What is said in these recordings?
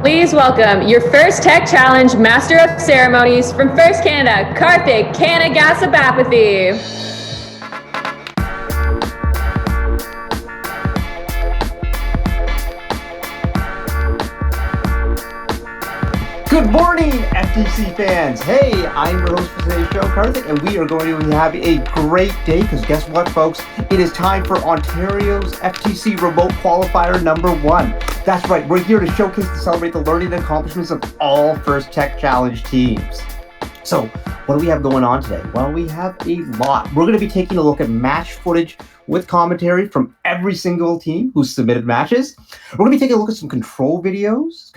Please welcome your first Tech Challenge Master of Ceremonies from First Canada, Karthik Kanagasabapathy. Good morning, FTC fans. Hey, I'm your host for today's show, Karthik, and we are going to have a great day because guess what, folks? It is time for Ontario's FTC Remote Qualifier number 1. That's right, we're here to showcase and celebrate the learning and accomplishments of all First Tech Challenge teams. So, what do we have going on today? Well, we have a lot. We're going to be taking a look at match footage with commentary from every single team who submitted matches. We're going to be taking a look at some control videos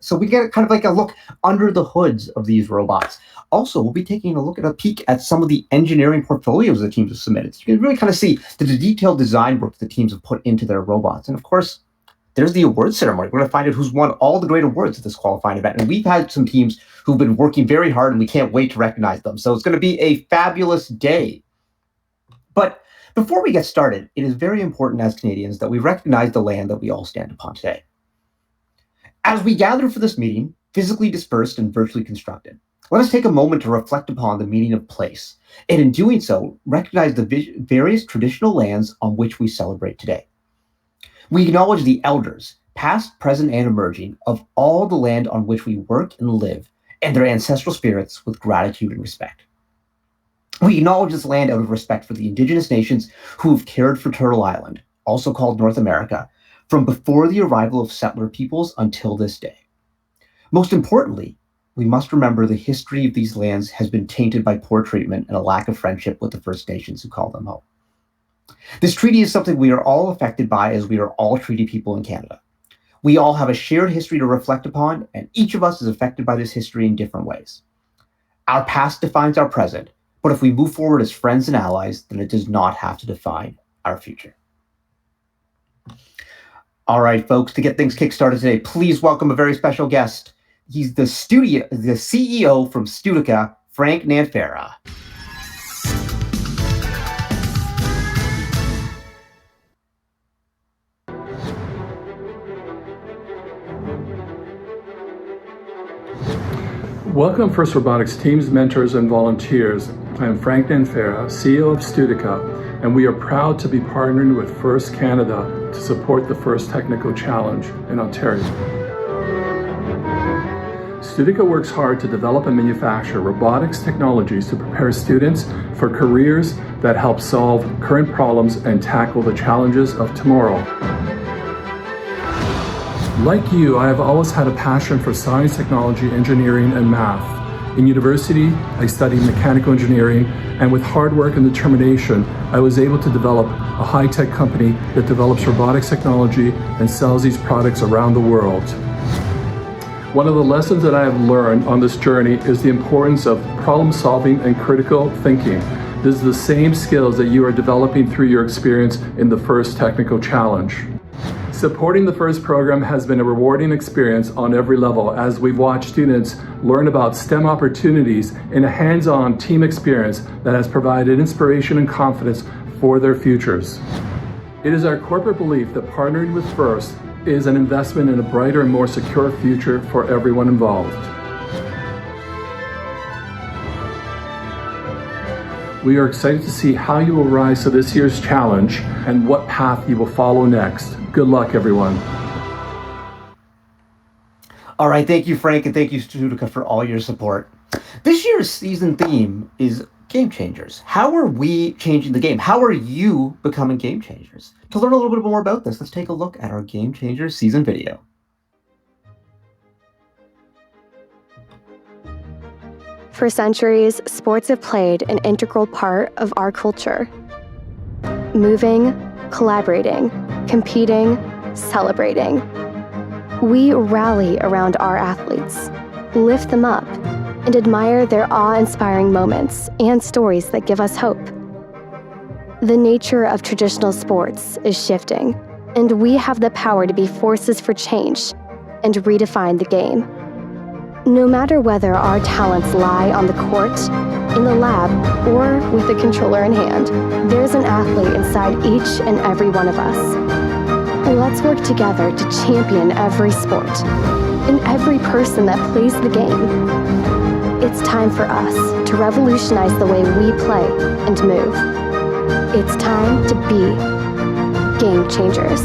so we get kind of like a look under the hoods of these robots. Also, we'll be taking a look at a peek at some of the engineering portfolios the teams have submitted. So you can really kind of see the detailed design work the teams have put into their robots. And of course, there's the awards ceremony. We're going to find out who's won all the great awards at this qualifying event. And we've had some teams who've been working very hard and we can't wait to recognize them. So it's going to be a fabulous day. But before we get started, it is very important as Canadians that we recognize the land that we all stand upon today. As we gather for this meeting, physically dispersed and virtually constructed, let us take a moment to reflect upon the meaning of place, and in doing so, recognize the various traditional lands on which we celebrate today. We acknowledge the elders, past, present, and emerging, of all the land on which we work and live, and their ancestral spirits with gratitude and respect. We acknowledge this land out of respect for the Indigenous nations who have cared for Turtle Island, also called North America, from before the arrival of settler peoples until this day. Most importantly, we must remember the history of these lands has been tainted by poor treatment and a lack of friendship with the First Nations who call them home. This treaty is something we are all affected by as we are all treaty people in Canada. We all have a shared history to reflect upon, and each of us is affected by this history in different ways. Our past defines our present, but if we move forward as friends and allies, then it does not have to define our future. All right, folks, to get things kickstarted today, please welcome a very special guest. He's the CEO from Studica, Frank Nanfera. Welcome, First Robotics teams, mentors, and volunteers. I am Frank Nanfera, CEO of Studica, and we are proud to be partnering with First Canada to support the First Technical Challenge in Ontario. Studica works hard to develop and manufacture robotics technologies to prepare students for careers that help solve current problems and tackle the challenges of tomorrow. Like you, I have always had a passion for science, technology, engineering, and math. In university, I studied mechanical engineering, and with hard work and determination, I was able to develop a high-tech company that develops robotics technology and sells these products around the world. One of the lessons that I have learned on this journey is the importance of problem solving and critical thinking. This is the same skills that you are developing through your experience in the First Technical Challenge. Supporting the FIRST program has been a rewarding experience on every level as we've watched students learn about STEM opportunities in a hands-on team experience that has provided inspiration and confidence for their futures. It is our corporate belief that partnering with FIRST is an investment in a brighter and more secure future for everyone involved. We are excited to see how you will rise to this year's challenge and what path you will follow next. Good luck, everyone. All right, thank you, Frank, and thank you, Studica, for all your support. This year's season theme is game changers. How are we changing the game? How are you becoming game changers? To learn a little bit more about this, let's take a look at our Game Changers season video. For centuries, sports have played an integral part of our culture. Moving, collaborating, competing, celebrating. We rally around our athletes, lift them up, and admire their awe-inspiring moments and stories that give us hope. The nature of traditional sports is shifting, and we have the power to be forces for change and redefine the game. No matter whether our talents lie on the court, in the lab, or with a controller in hand, there's an athlete inside each and every one of us. Let's work together to champion every sport. in every person that plays the game. It's time for us to revolutionize the way we play and move. It's time to be game changers.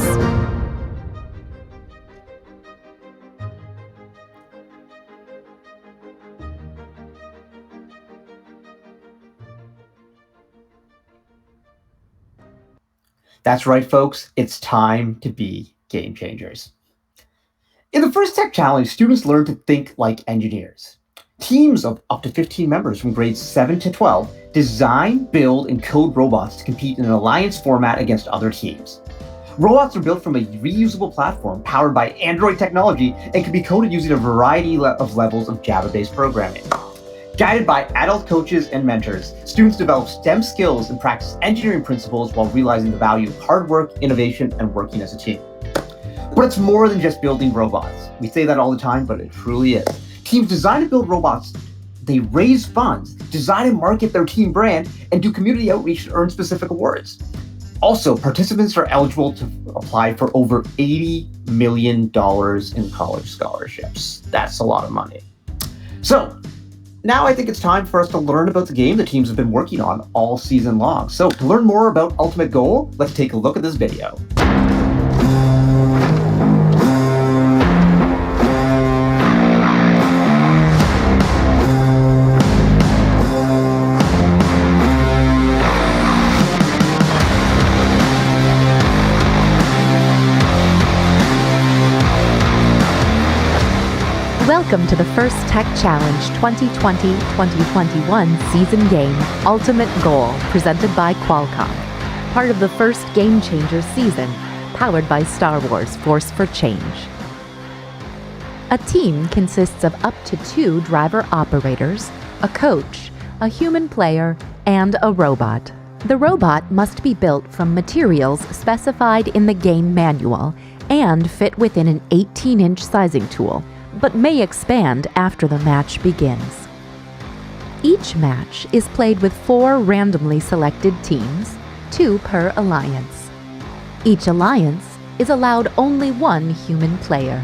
That's right, folks. It's time to be game changers. In the first tech challenge, students learn to think like engineers. Teams of up to 15 members from grades 7 to 12 design, build, and code robots to compete in an alliance format against other teams. Robots are built from a reusable platform powered by Android technology and can be coded using a variety of levels of Java-based programming. Guided by adult coaches and mentors, students develop STEM skills and practice engineering principles while realizing the value of hard work, innovation, and working as a team. But it's more than just building robots. We say that all the time, but it truly is. Teams design and build robots. They raise funds, design and market their team brand, and do community outreach to earn specific awards. Also, participants are eligible to apply for over $80 million in college scholarships. That's a lot of money. So, now I think it's time for us to learn about the game the teams have been working on all season long. So to learn more about Ultimate Goal, let's take a look at this video. Welcome to the first Tech Challenge 2020-2021 season game, Ultimate Goal, presented by Qualcomm, part of the first Game Changers season, powered by Star Wars Force for Change. A team consists of up to 2 driver operators, a coach, a human player, and a robot. The robot must be built from materials specified in the game manual and fit within an 18-inch sizing tool, but may expand after the match begins. Each match is played with 4 randomly selected teams, 2 per alliance. Each alliance is allowed only 1 human player.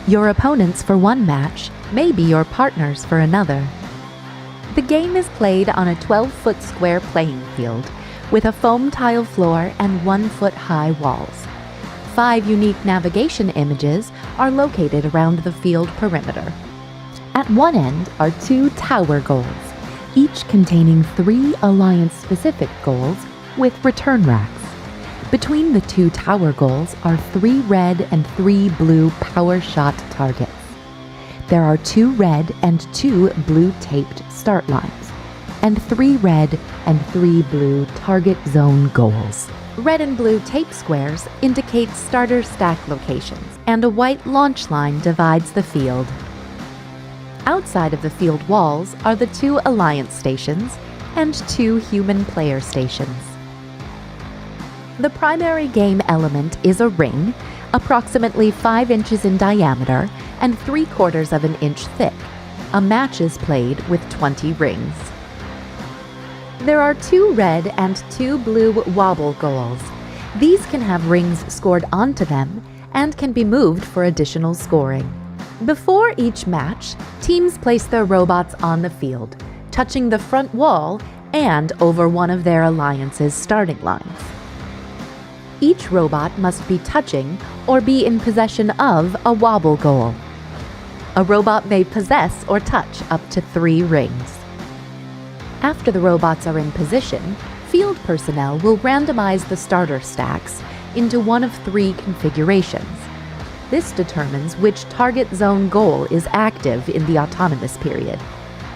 Your opponents for one match may be your partners for another. The game is played on a 12-foot square playing field with a foam tile floor and 1-foot-high walls. 5 unique navigation images are located around the field perimeter. At one end are 2 tower goals, each containing 3 alliance-specific goals with return racks. Between the 2 tower goals are 3 red and 3 blue power shot targets. There are 2 red and 2 blue taped start lines, and 3 red and 3 blue target zone goals. Red and blue tape squares indicate starter stack locations, and a white launch line divides the field. Outside of the field walls are the 2 alliance stations and 2 human player stations. The primary game element is a ring, approximately 5 inches in diameter and 3/4 of an inch thick. A match is played with 20 rings. There are 2 red and 2 blue wobble goals. These can have rings scored onto them and can be moved for additional scoring. Before each match, teams place their robots on the field, touching the front wall and over one of their alliance's starting lines. Each robot must be touching or be in possession of a wobble goal. A robot may possess or touch up to 3 rings. After the robots are in position, field personnel will randomize the starter stacks into one of 3 configurations. This determines which target zone goal is active in the autonomous period.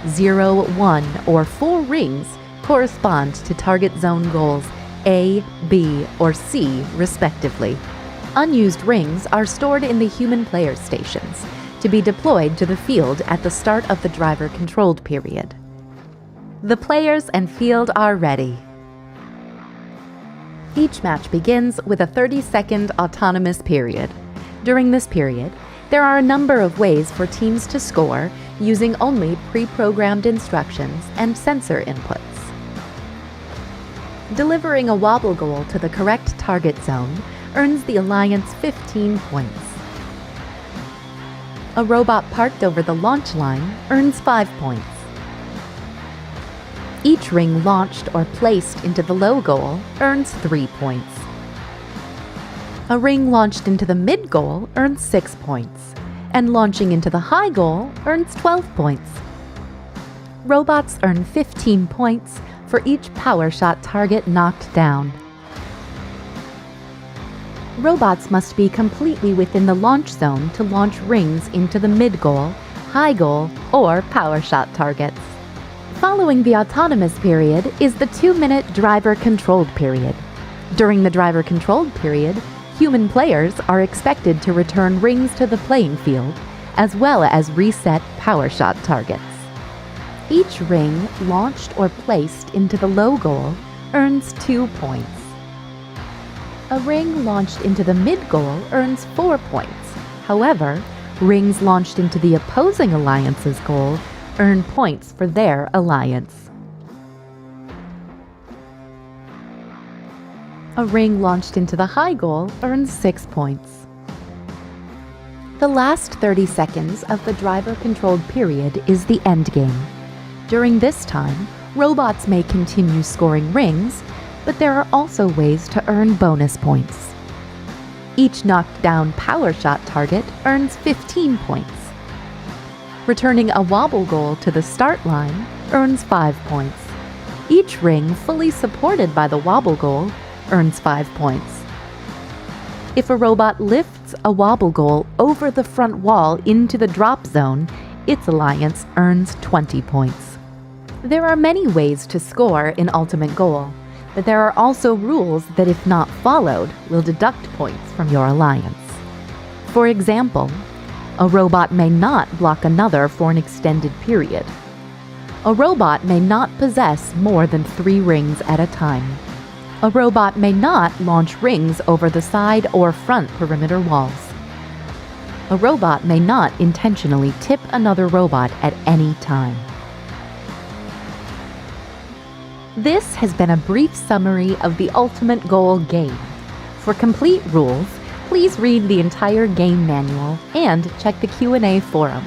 0, 1, or 4 rings correspond to target zone goals A, B, or C, respectively. Unused rings are stored in the human player stations to be deployed to the field at the start of the driver-controlled period. The players and field are ready. Each match begins with a 30-second autonomous period. During this period, there are a number of ways for teams to score using only pre-programmed instructions and sensor inputs. Delivering a wobble goal to the correct target zone earns the alliance 15 points. A robot parked over the launch line earns 5 points. Each ring launched or placed into the low goal earns 3 points. A ring launched into the mid goal earns 6 points, and launching into the high goal earns 12 points. Robots earn 15 points for each power shot target knocked down. Robots must be completely within the launch zone to launch rings into the mid goal, high goal, or power shot targets. Following the autonomous period is the 2-minute driver-controlled period. During the driver-controlled period, human players are expected to return rings to the playing field, as well as reset power shot targets. Each ring launched or placed into the low goal earns 2 points. A ring launched into the mid goal earns 4 points. However, rings launched into the opposing alliance's goal earn points for their alliance. A ring launched into the high goal earns 6 points. The last 30 seconds of the driver-controlled period is the endgame. During this time, robots may continue scoring rings, but there are also ways to earn bonus points. Each knocked down power shot target earns 15 points. Returning a wobble goal to the start line earns 5 points. Each ring fully supported by the wobble goal earns 5 points. If a robot lifts a wobble goal over the front wall into the drop zone, its alliance earns 20 points. There are many ways to score in Ultimate Goal, but there are also rules that, if not followed, will deduct points from your alliance. For example, a robot may not block another for an extended period. A robot may not possess more than 3 rings at a time. A robot may not launch rings over the side or front perimeter walls. A robot may not intentionally tip another robot at any time. This has been a brief summary of the Ultimate Goal game. For complete rules, please read the entire game manual and check the Q&A forum.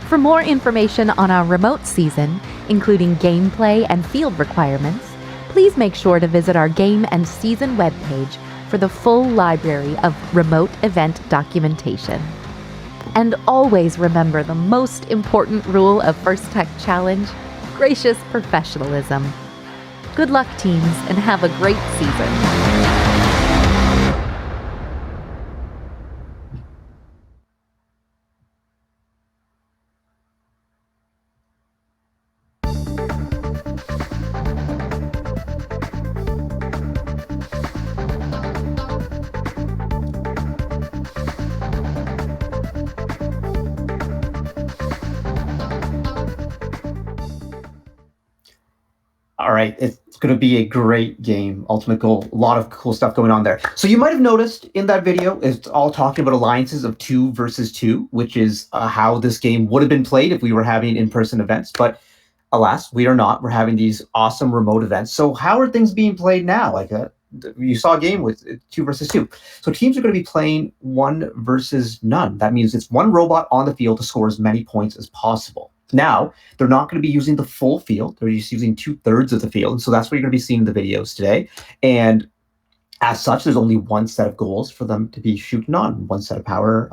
For more information on our remote season, including gameplay and field requirements, please make sure to visit our game and season webpage for the full library of remote event documentation. And always remember the most important rule of First Tech Challenge: gracious professionalism. Good luck, teams, and have a great season. All right, it's going to be a great game, Ultimate Goal. A lot of cool stuff going on there. So you might have noticed in that video, it's all talking about alliances of 2 versus 2, which is how this game would have been played if we were having in-person events. But alas, we are not. We're having these awesome remote events. So how are things being played now? Like you saw a game with 2 versus 2. So teams are going to be playing 1 versus none. That means it's 1 robot on the field to score as many points as possible. Now, they're not going to be using the full field. They're just using 2/3 of the field. And so that's what you're going to be seeing in the videos today. And as such, there's only 1 set of goals for them to be shooting on, 1 set of power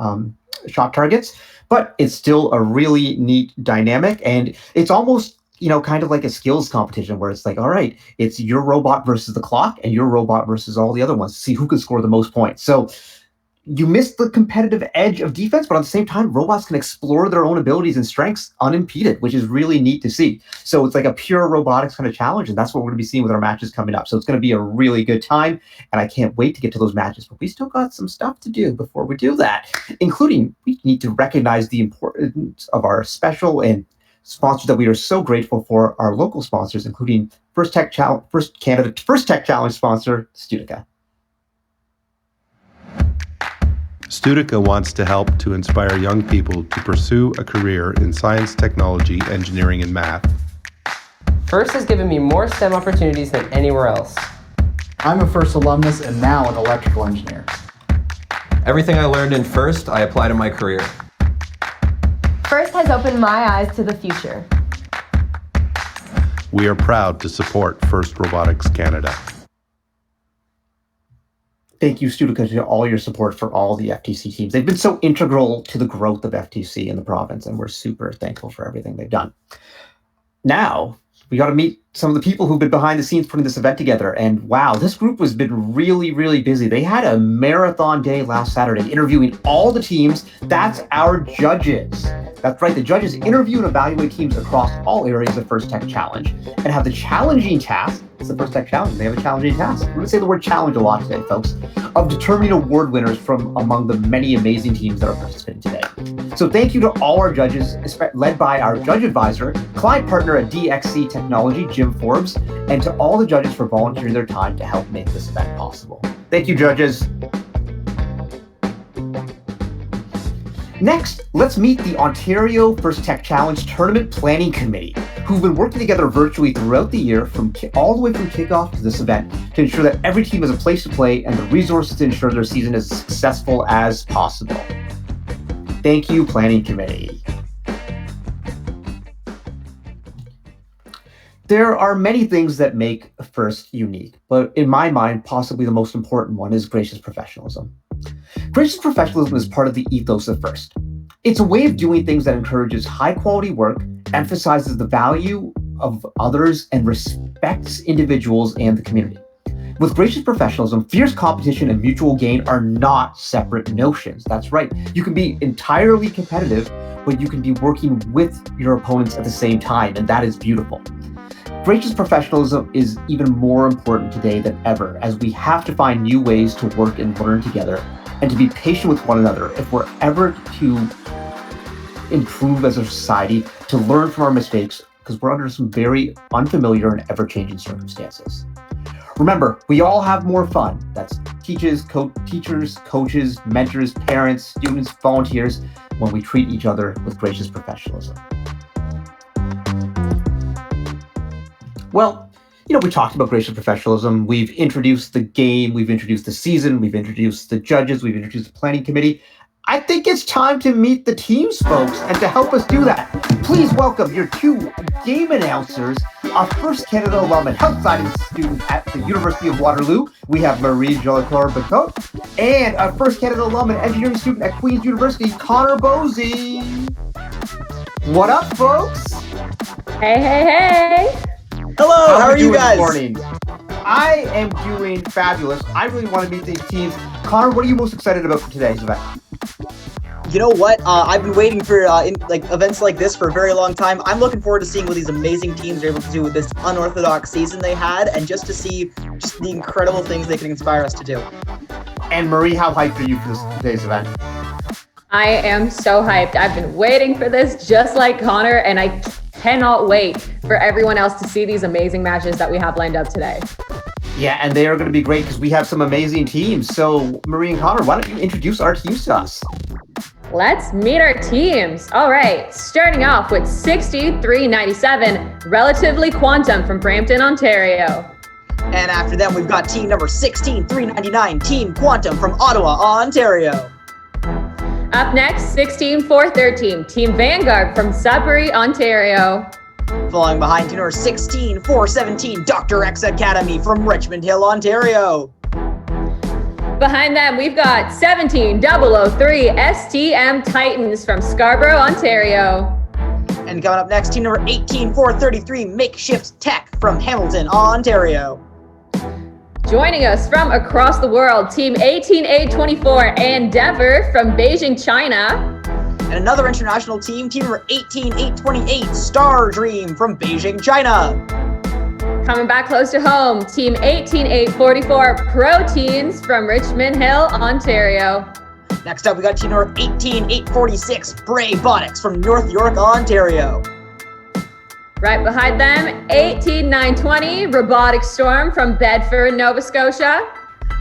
shot targets. But it's still a really neat dynamic. And it's almost, kind of like a skills competition where it's like, all right, it's your robot versus the clock and your robot versus all the other ones to see who can score the most points. So you miss the competitive edge of defense, but at the same time, robots can explore their own abilities and strengths unimpeded, which is really neat to see. So it's like a pure robotics kind of challenge, and that's what we're going to be seeing with our matches coming up. So it's going to be a really good time, and I can't wait to get to those matches. But we still got some stuff to do before we do that, including we need to recognize the importance of our special and sponsors that we are so grateful for, our local sponsors, including First Tech Challenge sponsor, Studica. Studica wants to help to inspire young people to pursue a career in science, technology, engineering, and math. FIRST has given me more STEM opportunities than anywhere else. I'm a FIRST alumnus and now an electrical engineer. Everything I learned in FIRST, I apply to my career. First has opened my eyes to the future. We are proud to support First Robotics Canada. Thank you, Studica, for all your support for all the FTC teams. They've been so integral to the growth of FTC in the province, and we're super thankful for everything they've done. Now, we got to meet some of the people who've been behind the scenes putting this event together. And wow, this group has been really, really busy. They had a marathon day last Saturday interviewing all the teams. That's our judges. That's right. The judges interview and evaluate teams across all areas of First Tech Challenge and have the challenging task. It's the First Tech Challenge. They have a challenging task. We're going to say the word challenge a lot today, folks, of determining award winners from among the many amazing teams that are participating today. So thank you to all our judges, led by our judge advisor, client partner at DXC Technology, Jim Forbes, and to all the judges for volunteering their time to help make this event possible. Thank you, judges. Next, let's meet the Ontario First Tech Challenge Tournament Planning Committee, who've been working together virtually throughout the year all the way from kickoff to this event to ensure that every team has a place to play and the resources to ensure their season is as successful as possible. Thank you, Planning Committee. There are many things that make First unique, but in my mind, possibly the most important one is gracious professionalism. Gracious professionalism is part of the ethos of First. It's a way of doing things that encourages high-quality work, emphasizes the value of others, and respects individuals and the community. With gracious professionalism, fierce competition and mutual gain are not separate notions. That's right. You can be entirely competitive, but you can be working with your opponents at the same time, and that is beautiful. Gracious professionalism is even more important today than ever, as we have to find new ways to work and learn together and to be patient with one another if we're ever to improve as a society, to learn from our mistakes, because we're under some very unfamiliar and ever-changing circumstances. Remember, we all have more fun. That's teachers, coaches, mentors, parents, students, volunteers, when we treat each other with gracious professionalism. Well, we talked about gracious professionalism. We've introduced the game, we've introduced the season, we've introduced the judges, we've introduced the planning committee. I think it's time to meet the teams, folks, and to help us do that, please welcome your two game announcers, a First Canada alum and health science student at the University of Waterloo. We have Marie Jolicoeur-Bacot, and a First Canada alum and engineering student at Queen's University, Connor Bosey. What up, folks? Hey, hey, hey. Hello, how are you guys? This morning? I am doing fabulous. I really want to meet these teams. Connor, what are you most excited about for today's event? You know what? I've been waiting for events like this for a very long time. I'm looking forward to seeing what these amazing teams are able to do with this unorthodox season they had, and just to see just the incredible things they can inspire us to do. And Marie, how hyped are you for today's event? I am so hyped. I've been waiting for this just like Connor, and I cannot wait for everyone else to see these amazing matches that we have lined up today. Yeah, and they are going to be great because we have some amazing teams. So, Marie and Connor, why don't you introduce our teams to us? Let's meet our teams. All right, starting off with 6397, Relatively Quantum from Brampton, Ontario. And after them, we've got team number 16399, Team Quantum from Ottawa, Ontario. Up next, 16413, Team Vanguard from Sudbury, Ontario. Falling behind team number 16417, Dr. X Academy from Richmond Hill, Ontario. Behind them, we've got 17003, STM Titans from Scarborough, Ontario. And coming up next, team number 18433, Makeshift Tech from Hamilton, Ontario. Joining us from across the world, Team 18824, Endeavor from Beijing, China. And another international team, team number 18828, Star Dream from Beijing, China. Coming back close to home, Team 18844, Proteins from Richmond Hill, Ontario. Next up, we got team number 18846, Braybonics from North York, Ontario. Right behind them, 18920, Robotic Storm from Bedford, Nova Scotia.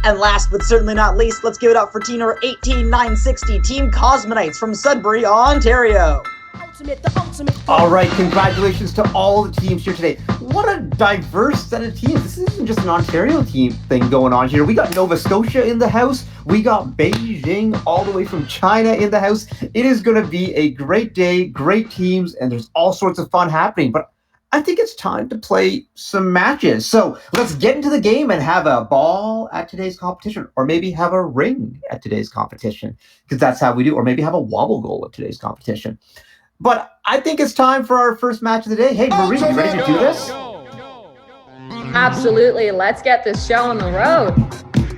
And last but certainly not least, let's give it up for team number 18960, Team Cosmonites from Sudbury, Ontario. All right, congratulations to all the teams here today. What a diverse set of teams. This isn't just an Ontario team thing going on here. We got Nova Scotia in the house. We got Beijing all the way from China in the house. It is going to be a great day, great teams, and there's all sorts of fun happening. But I think it's time to play some matches. So let's get into the game and have a ball at today's competition, or maybe have a ring at today's competition, because that's how we do, or maybe have a wobble goal at today's competition. But I think it's time for our first match of the day. Hey, Marie, you ready to do this? Absolutely. Let's get this show on the road.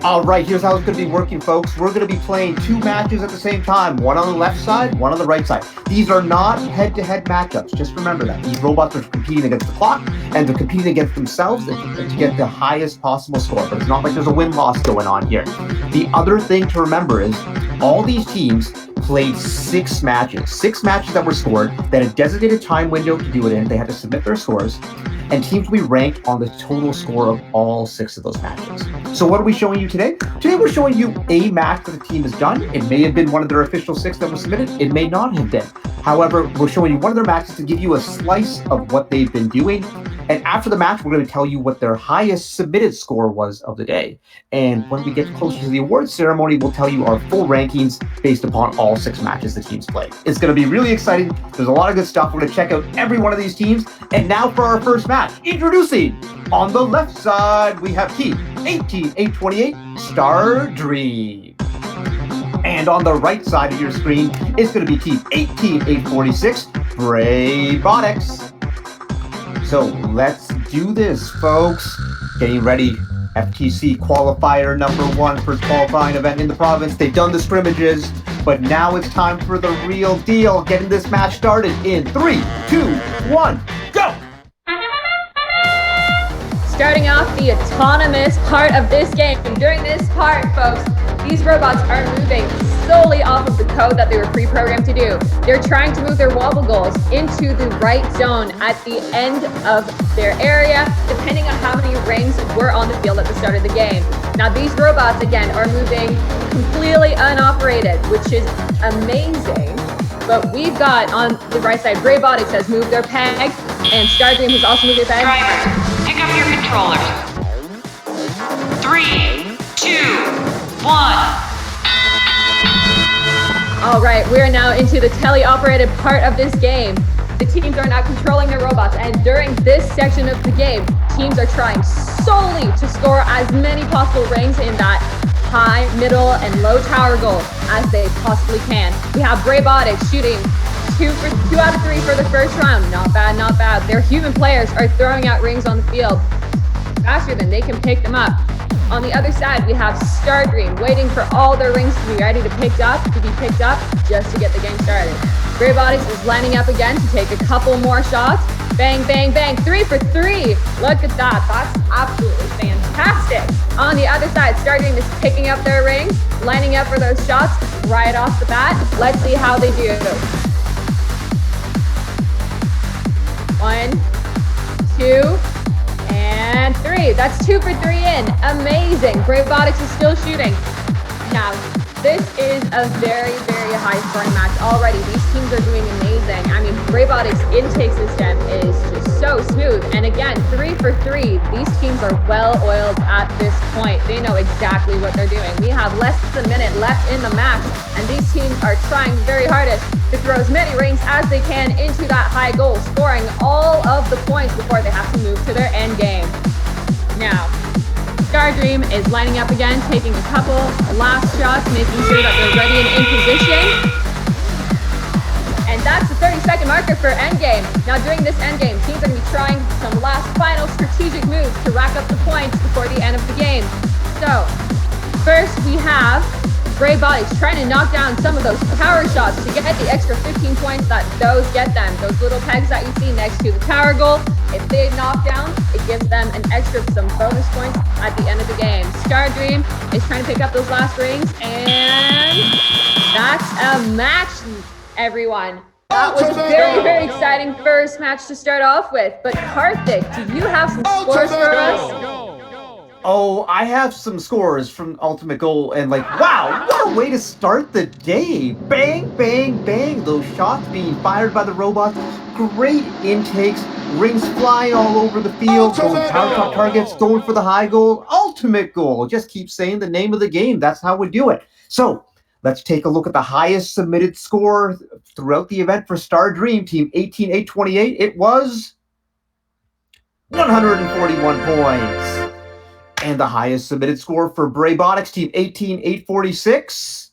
All right, here's how it's going to be working, folks. We're going to be playing two matches at the same time, one on the left side, one on the right side. These are not head-to-head matchups. Just remember that. These robots are competing against the clock, and they're competing against themselves to get the highest possible score. But it's not like there's a win-loss going on here. The other thing to remember is all these teams played 6 matches that were scored, that had a designated time window to do it in. They had to submit their scores, and teams will be ranked on the total score of all 6 of those matches. So what are we showing you today? Today we're showing you a match that the team has done. It may have been one of their official 6 that were submitted. It may not have been. However, we're showing you one of their matches to give you a slice of what they've been doing. And after the match, we're going to tell you what their highest submitted score was of the day. And when we get closer to the awards ceremony, we'll tell you our full rankings based upon all 6 matches the teams played. It's going to be really exciting. There's a lot of good stuff. We're going to check out every one of these teams. And now for our first match. Introducing, on the left side, we have Team 18828 Star Dream. And on the right side of your screen, it's going to be Team 18846 Braybotix. So let's do this, folks. Getting ready. FTC qualifier number 1, first qualifying event in the province. They've done the scrimmages, but now it's time for the real deal. Getting this match started in 3, 2, 1, go! Starting off the autonomous part of this game. During this part, folks, these robots are moving solely off of the code that they were pre-programmed to do. They're trying to move their wobble goals into the right zone at the end of their area, depending on how many rings were on the field at the start of the game. Now, these robots, again, are moving completely unoperated, which is amazing. But we've got on the right side, Braybotix has moved their peg, and Stardream has also moved their peg. Drivers, pick up your controllers. 3, 2, 1. All right, we are now into the tele-operated part of this game. The teams are now controlling their robots, and during this section of the game, teams are trying solely to score as many possible rings in that high, middle, and low tower goal as they possibly can. We have Braybotix shooting 2 out of 3 for the first round. Not bad, not bad. Their human players are throwing out rings on the field faster than they can pick them up. On the other side, we have Stardream waiting for all their rings to be ready to be picked up just to get the game started. Braybotix is lining up again to take a couple more shots. Bang, bang, bang, 3 for 3. Look at that, that's absolutely fantastic. On the other side, Stardream is picking up their rings, lining up for those shots right off the bat. Let's see how they do. 1, 2, and 3. That's 2 for 3 in. Amazing. Braybotix is still shooting. Now, this is a very, very high scoring match already. These teams are doing amazing. I mean, Braybotix intake system is just so smooth. And again, 3 for 3. These teams are well oiled at this point. They know exactly what they're doing. We have less than a minute left in the match, and these teams are trying very hardest to throw as many rings as they can into that high goal, scoring all of the points before they have to move to their end game. Now, Stardream is lining up again, taking a couple last shots, making sure that they're ready and in position. And that's the 30-second marker for endgame. Now, during this endgame, teams are going to be trying some last final strategic moves to rack up the points before the end of the game. So, first we have Braybotix trying to knock down some of those power shots to get the extra 15 points that those get them. Those little pegs that you see next to the tower goal, if they knock down, it gives them an extra some bonus points at the end of the game. Stardream is trying to pick up those last rings, and that's a match, everyone. That was a very, very exciting first match to start off with. But Karthik, do you have some scores for us? Oh, I have some scores from Ultimate Goal, and like, wow, what a way to start the day. Bang, bang, bang. Those shots being fired by the robots. Great intakes. Rings flying all over the field. Going power shot targets. Going for the high goal. Ultimate Goal. Just keep saying the name of the game. That's how we do it. So let's take a look at the highest submitted score throughout the event for Star Dream Team 18828. It was 141 points. And the highest submitted score for Braybotics Team 18846,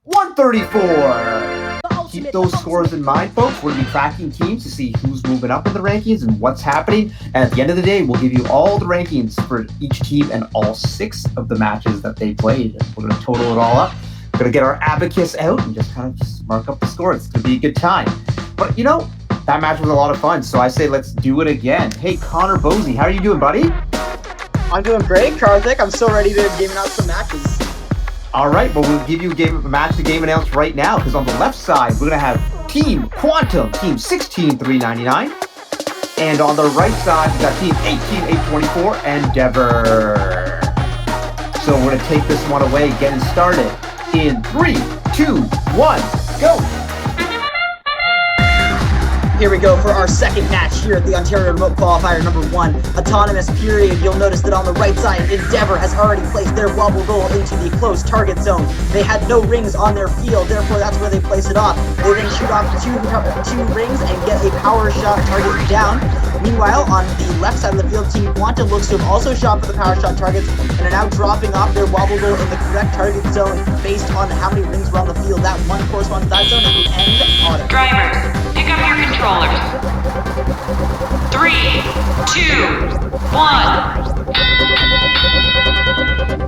134. Keep those scores in mind, folks. We'll be tracking teams to see who's moving up in the rankings and what's happening. And at the end of the day, we'll give you all the rankings for each team and all 6 of the matches that they played. We're going to total it all up. We're going to get our abacus out and just kind of mark up the scores. It's going to be a good time. But, that match was a lot of fun. So I say let's do it again. Hey, Connor Bosey, how are you doing, buddy? I'm doing great, Karthik. I'm so ready to game out some matches. All right, well, we'll give you a match to game announce right now, because on the left side, we're going to have Team Quantum, Team 16399. And on the right side, we've got Team 18824, Endeavor. So we're going to take this one away, getting started in 3, 2, 1, go. Here we go for our second match here at the Ontario Remote Qualifier number 1, Autonomous Period. You'll notice that on the right side, Endeavor has already placed their wobble goal into the close target zone. They had no rings on their field, therefore that's where they place it off. They then shoot off two rings and get a power shot target down. Meanwhile, on the left side of the field, Team Quantum looks to have also shot for the power shot targets and are now dropping off their wobble goal in the correct target zone based on how many rings were on the field. That one corresponds to that zone at the end auto. Drivers, pick up your controllers. 3, 2, 1.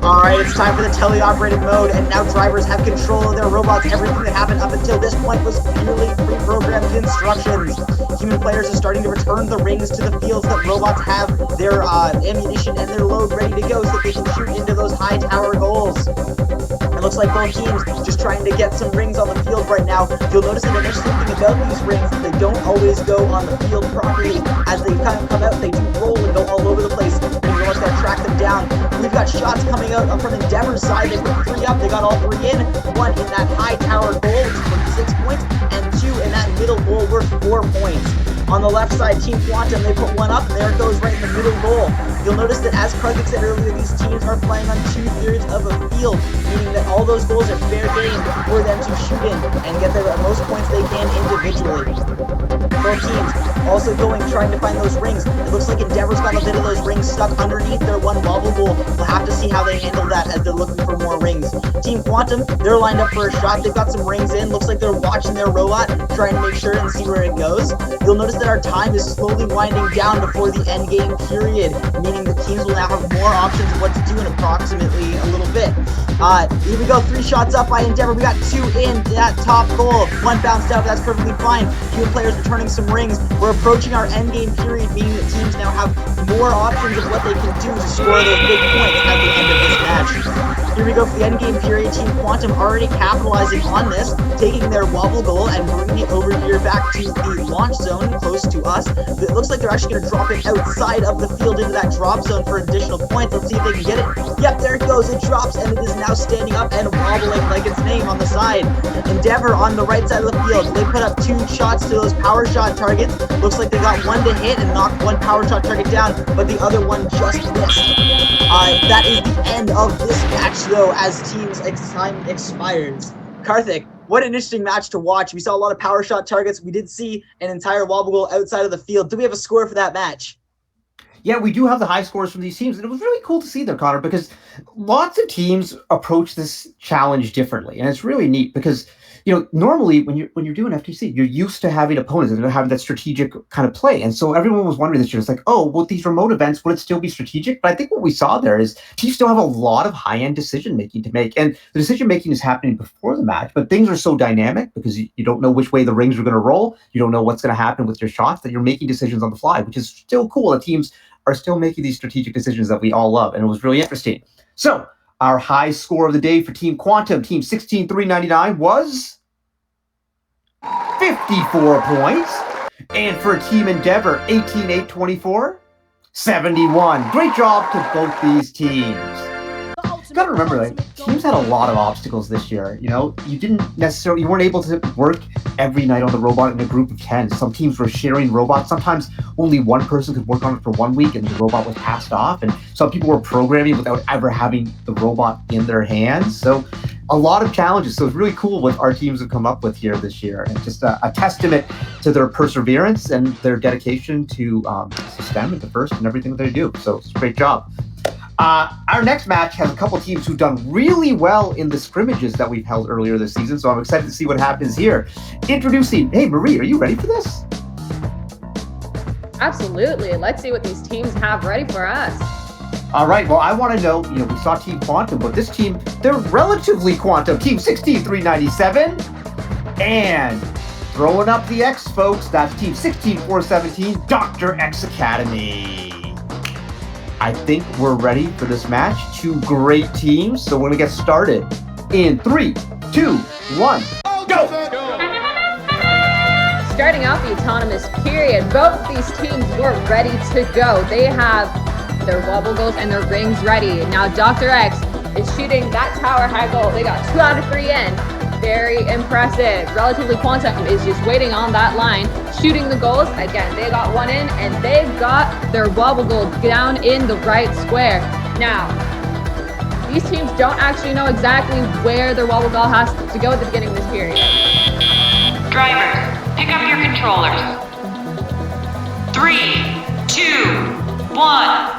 Alright, it's time for the teleoperated mode, and now drivers have control of their robots. Everything that happened up until this point was purely pre-programmed instructions. Human players are starting to return the rings to the fields that robots have their ammunition and their load ready to go so that they can shoot into those high tower goals. It looks like both teams just trying to get some rings on the field right now. You'll notice an interesting thing about these rings that they don't always go on the field properly. As they kind of come out, they do roll and go all over the place. And you realize gotta track them down. We've got shots coming out from Endeavor's side. They put 3 up, they got all 3 in. 1 in that high tower goal, which is worth 6 points, and 2 in that middle goal worth 4 points. On the left side, Team Quantum, they put 1 up, and there it goes right in the middle goal. You'll notice that, as Karthik said earlier, these teams are playing on 2/3 of a field, meaning that all those goals are fair game for them to shoot in and get the most points they can individually. Both teams also trying to find those rings. It looks like Endeavor's got a bit of those rings stuck underneath their one wobble goal. We'll have to see how they handle that as they're looking for more rings. Team Quantum, they're lined up for a shot. They've got some rings in. Looks like they're watching their robot, trying to make sure and see where it goes. You'll notice that our time is slowly winding down before the end game period, meaning the teams will now have more options of what to do in approximately a little bit. Here we go, 3 shots up by Endeavor. We got 2 in that top goal. 1 bounced out, but that's perfectly fine. Human players returning some rings. We're approaching our end game period, meaning that teams now have more options of what they can do to score those big points at the end of this match. Here we go for the end game period. Team Quantum already capitalizing on this, taking their wobble goal and bringing it over here back to the launch zone close to us. It looks like they're actually going to drop it outside of the field into that drop zone for additional points. Let's see if they can get it. Yep, there it goes. It drops, and it is now standing up and wobbling like its name on the side. Endeavor on the right side of the field. They put up 2 shots to those power shot targets. Looks like they got 1 to hit and knocked 1 power shot target down, but the other one just missed. That is the end of this match, though, as teams' time expires. Karthik, what an interesting match to watch. We saw a lot of power shot targets. We did see an entire wobble goal outside of the field. Do we have a score for that match? Yeah, we do have the high scores from these teams, and it was really cool to see there, Connor, because lots of teams approach this challenge differently, and it's really neat because normally when you're doing FTC, you're used to having opponents and having that strategic kind of play, and so everyone was wondering this year, it's like, oh, well, these remote events, would it still be strategic? But I think what we saw there is teams still have a lot of high-end decision-making to make, and the decision-making is happening before the match, but things are so dynamic because you don't know which way the rings are going to roll, you don't know what's going to happen with your shots, that you're making decisions on the fly, which is still cool that teams are still making these strategic decisions that we all love, and it was really interesting. So, our high score of the day for Team Quantum, Team 16399, was 54 points. And for Team Endeavor, 18824, 71. Great job to both these teams. You gotta remember, like, teams had a lot of obstacles this year. You know, you weren't able to work every night on the robot in a group of 10. Some teams were sharing robots. Sometimes only one person could work on it for 1 week and the robot was passed off. And some people were programming without ever having the robot in their hands. So a lot of challenges. So it's really cool what our teams have come up with here this year, and just a testament to their perseverance and their dedication to STEM at the first and everything that they do. So it's a great job. Our next match has a couple teams who've done really well in the scrimmages that we've held earlier this season, so I'm excited to see what happens here. Introducing, hey Marie, are you ready for this? Absolutely. Let's see what these teams have ready for us. All right, well, I want to know, we saw Team Quantum, but this team, they're relatively Quantum. Team 16397, and throwing up the X, folks, that's Team 16417, Dr. X Academy. I think we're ready for this match. Two great teams, so we're going to get started in 3, 2, 1, go! Starting off the autonomous period, both of these teams were ready to go. They have their wobble goals and their rings ready. Now Dr. X is shooting that tower high goal. They got 2 out of 3 in. Very impressive. Relatively Quantum is just waiting on that line, shooting the goals. Again, they got 1 in, and they got their wobble goal down in the right square. Now, these teams don't actually know exactly where their wobble goal has to go at the beginning of this period. Drivers, pick up your controllers. 3, 2, 1.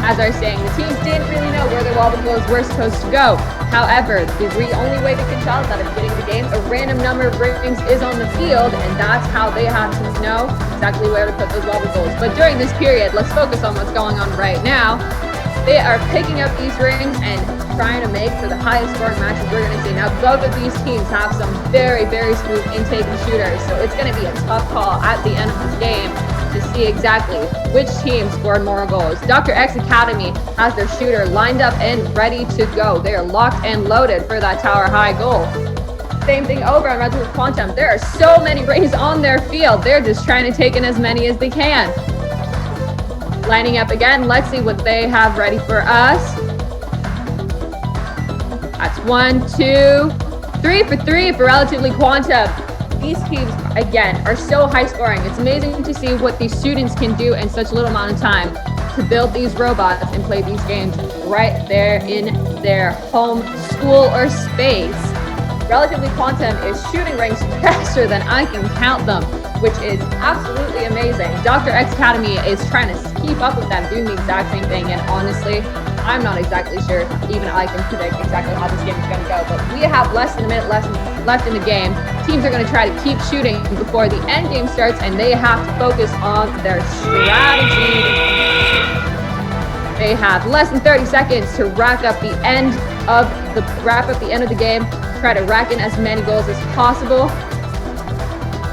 As I was saying, the teams didn't really know where their wobble goals were supposed to go. However, the only way they can tell is that at the beginning of the game, a random number of rings is on the field, and that's how they have to know exactly where to put those wobble goals. But during this period, let's focus on what's going on right now. They are picking up these rings and trying to make for the highest scoring matches we're going to see. Now, both of these teams have some very, very smooth intake and shooters, so it's going to be a tough call at the end of this game to see exactly which team scored more goals. Dr. X Academy has their shooter lined up and ready to go. They are locked and loaded for that tower high goal. Same thing over on Red Bull Quantum. There are so many rings on their field. They're just trying to take in as many as they can. Lining up again. Let's see what they have ready for us. That's 1, 2, 3 for 3 for Relatively Quantum. These teams, again, are so high scoring. It's amazing to see what these students can do in such a little amount of time to build these robots and play these games right there in their home school or space. Relatively Quantum is shooting rings faster than I can count them, which is absolutely amazing. Dr. X Academy is trying to keep up with them, doing the exact same thing, and honestly, I'm not exactly sure even I can predict exactly how this game is going to go, but we have less than a minute left in the game. Teams are going to try to keep shooting before the end game starts, and they have to focus on their strategy. They have less than 30 seconds to wrap up the end of the game, try to rack in as many goals as possible.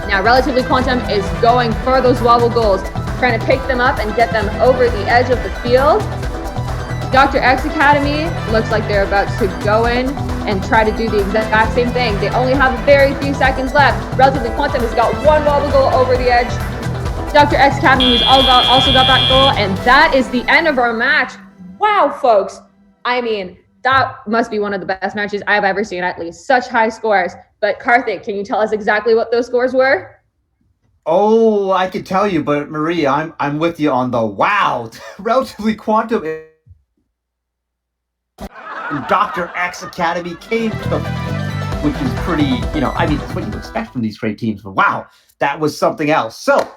Now, Relatively Quantum is going for those wobble goals, trying to pick them up and get them over the edge of the field. Dr. X Academy looks like they're about to go in and try to do the exact same thing. They only have very few seconds left. Relatively Quantum has got 1 wobble goal over the edge. Dr. X Academy has also got that goal, and that is the end of our match. Wow, folks. I mean, that must be one of the best matches I've ever seen, at least. Such high scores. But Karthik, can you tell us exactly what those scores were? Oh, I could tell you, but Marie, I'm with you on the wow. Relatively Quantum and Dr. X Academy came to, which is pretty, that's what you expect from these great teams. But wow, that was something else. So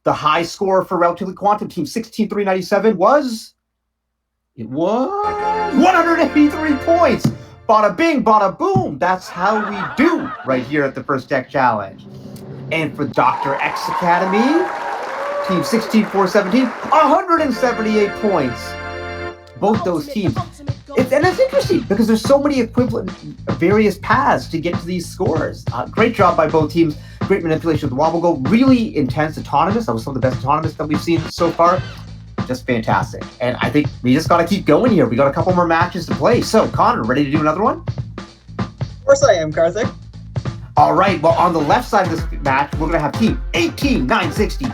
the high score for Relatively Quantum Team 16397 was 183 points. Bada bing, bada boom. That's how we do right here at the First Tech Challenge. And for Dr. X Academy, Team 16417, 178 points. Both those teams. And that's interesting because there's so many equivalent various paths to get to these scores. Great job by both teams. Great manipulation of the wobble goal. Really intense autonomous. That was some of the best autonomous that we've seen so far. Just fantastic. And I think we just got to keep going here. We got a couple more matches to play. So, Connor, ready to do another one? Of course I am, Karthik. All right. Well, on the left side of this match, we're going to have Team 18960,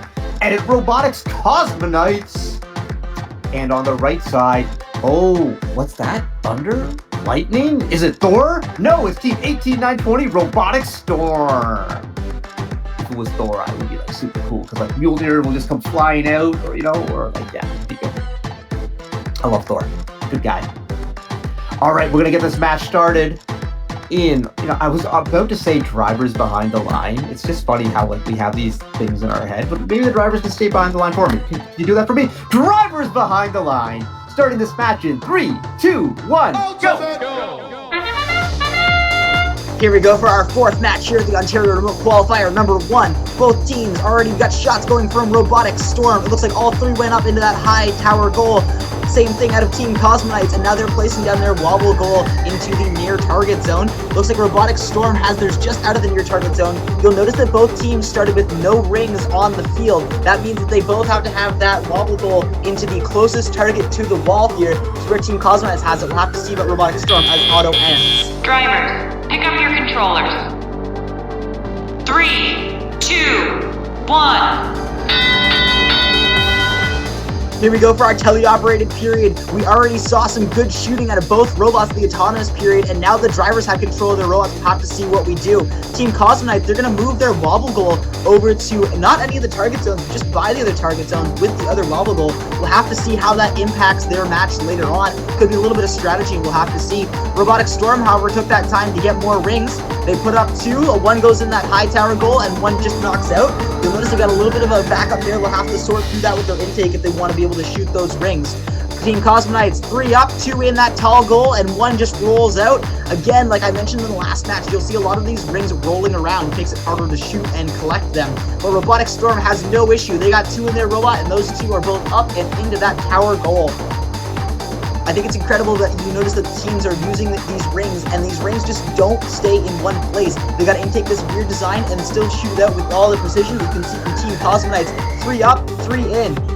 Edit Robotics Cosmonites. And on the right side, oh, what's that? Thunder? Lightning? Is it Thor? No, it's Team 18920 Robotics Storm. If it was Thor, I would be like super cool because like Mjolnir will just come flying out, or or like it'd be good. I love Thor. Good guy. All right, we're gonna get this match started. I was about to say drivers behind the line. It's just funny how like we have these things in our head, but maybe the drivers can stay behind the line for me. Can you do that for me? Drivers behind the line. Starting this match in 3, 2, 1, go! Here we go for our fourth match here at the Ontario Remote Qualifier number 1. Both teams already got shots going from Robotic Storm. It looks like all three went up into that high tower goal. Same thing out of Team Cosmonites, and now they're placing down their wobble goal into the near target zone. Looks like Robotic Storm has theirs just out of the near target zone. You'll notice that both teams started with no rings on the field. That means that they both have to have that wobble goal into the closest target to the wall here. So where Team Cosmonites has it, we'll have to see about Robotic Storm as auto ends. Drivers, pick up your controllers. 3, 2, 1. Here we go for our teleoperated period. We already saw some good shooting out of both robots in the autonomous period, and now the drivers have control of their robots. We'll have to see what we do. Team Cosmonite, they're going to move their wobble goal over to not any of the target zones, just by the other target zone with the other wobble goal. We'll have to see how that impacts their match later on. Could be a little bit of strategy, we'll have to see. Robotic Storm, however, took that time to get more rings. They put up 2, one goes in that high tower goal, and one just knocks out. You'll notice they got a little bit of a backup there. They'll have to sort through that with their intake if they want to be able to shoot those rings. Team Cosmonites, 3 up, 2 in that tall goal, and 1 just rolls out. Again, like I mentioned in the last match, you'll see a lot of these rings rolling around. It makes it harder to shoot and collect them. But Robotic Storm has no issue. They got 2 in their robot, and those 2 are both up and into that tower goal. I think it's incredible that you notice that the teams are using these rings, and these rings just don't stay in one place. They got to intake this weird design and still shoot it out with all the precision. You can see from Team Cosmonites, 3 up, 3 in.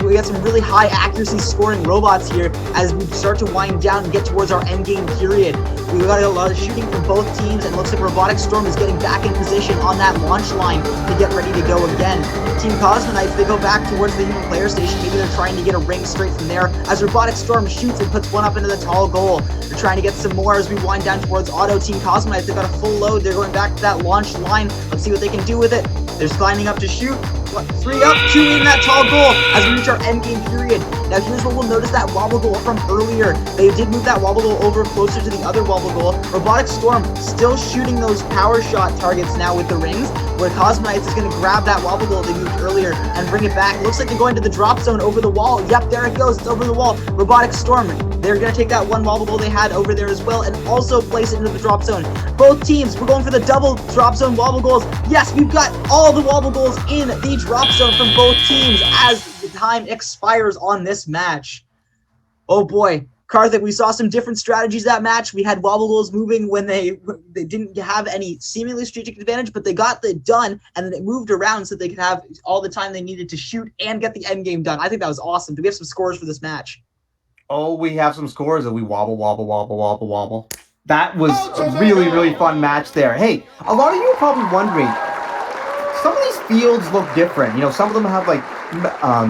We got some really high accuracy scoring robots here as we start to wind down and get towards our endgame period. We got a lot of shooting from both teams, and it looks like Robotic Storm is getting back in position on that launch line to get ready to go again. Team Cosmonites, they go back towards the human player station. Maybe they're trying to get a ring straight from there as Robotic Storm shoots and puts 1 up into the tall goal. They're trying to get some more as we wind down towards auto. Team Cosmonites, they've got a full load. They're going back to that launch line. Let's see what they can do with it. They're lining up to shoot. 3 up, 2 in that tall goal as we reach our endgame period. Now here's where we'll notice that wobble goal from earlier. They did move that wobble goal over closer to the other wobble goal. Robotic Storm still shooting those power shot targets now with the rings, where Cosmonites is going to grab that wobble goal they moved earlier and bring it back. Looks like they're going to the drop zone over the wall. Yep, there it goes. It's over the wall. Robotic Storm, they're going to take that 1 wobble goal they had over there as well and also place it into the drop zone. Both teams, we're going for the double drop zone wobble goals. Yes, we've got all the wobble goals in the drop zone from both teams as the time expires on this match. Oh boy, Karthik, we saw some different strategies that match. We had wobble goals moving when they didn't have any seemingly strategic advantage, but they got it done, and then it moved around so they could have all the time they needed to shoot and get the end game done. I think that was awesome. Do we have some scores for this match? Oh, we have some scores that we wobble, wobble, wobble, wobble, wobble. That was a really, really fun match there. Hey, a lot of you are probably wondering, some of these fields look different. Some of them have like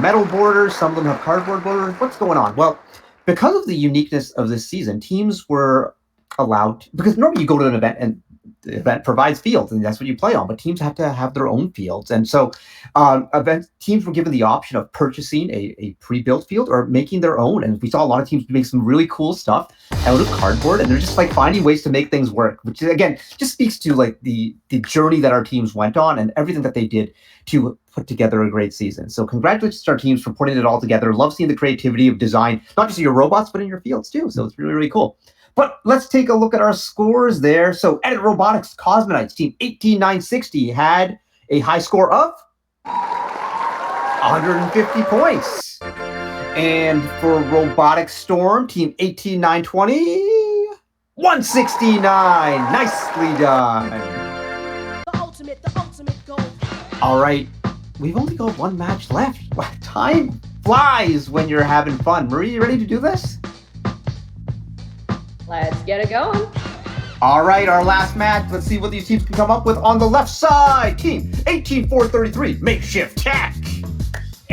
metal borders, some of them have cardboard borders. What's going on? Well, because of the uniqueness of this season, teams were allowed, because normally you go to an event and the event provides fields and that's what you play on, but teams have to have their own fields. And so teams were given the option of purchasing a pre-built field or making their own. And we saw a lot of teams make some really cool stuff out of cardboard, and they're just like finding ways to make things work, which again just speaks to like the journey that our teams went on and everything that they did to put together a great season. So congratulations to our teams for putting it all together. Love seeing the creativity of design, not just in your robots, but in your fields too. So it's really, really cool. But let's take a look at our scores there. So Edit Robotics Cosmonites, team 18960, had a high score of 150 points. And for Robotic Storm, team 18920, 169. Nicely done. The ultimate goal. All right, we've only got 1 match left. Time flies when you're having fun. Marie, you ready to do this? Let's get it going. All right, our last match. Let's see what these teams can come up with on the left side. Team 18433, Makeshift Tech.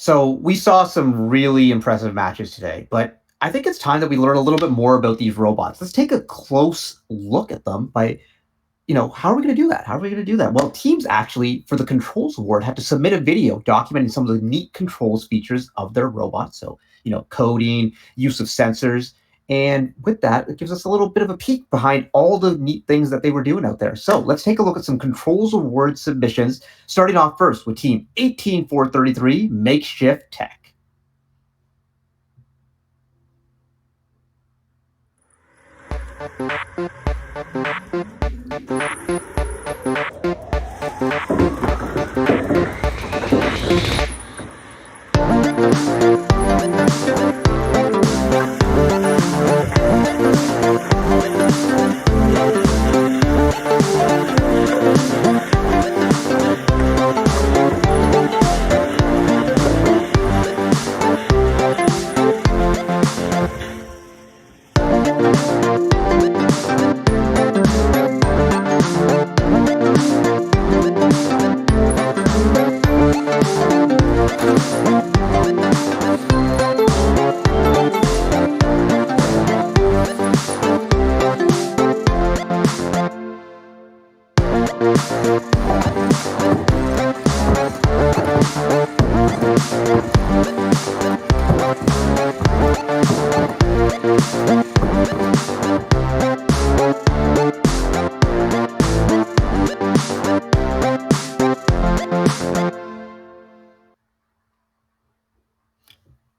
So we saw some really impressive matches today, but I think it's time that we learn a little bit more about these robots. Let's take a close look at them by, how are we going to do that? How are we going to do that? Well, teams actually, for the Controls Award, had to submit a video documenting some of the neat controls features of their robots. So, coding, use of sensors. And with that, it gives us a little bit of a peek behind all the neat things that they were doing out there. So let's take a look at some Controls Award submissions, starting off first with Team 18433, Makeshift Tech.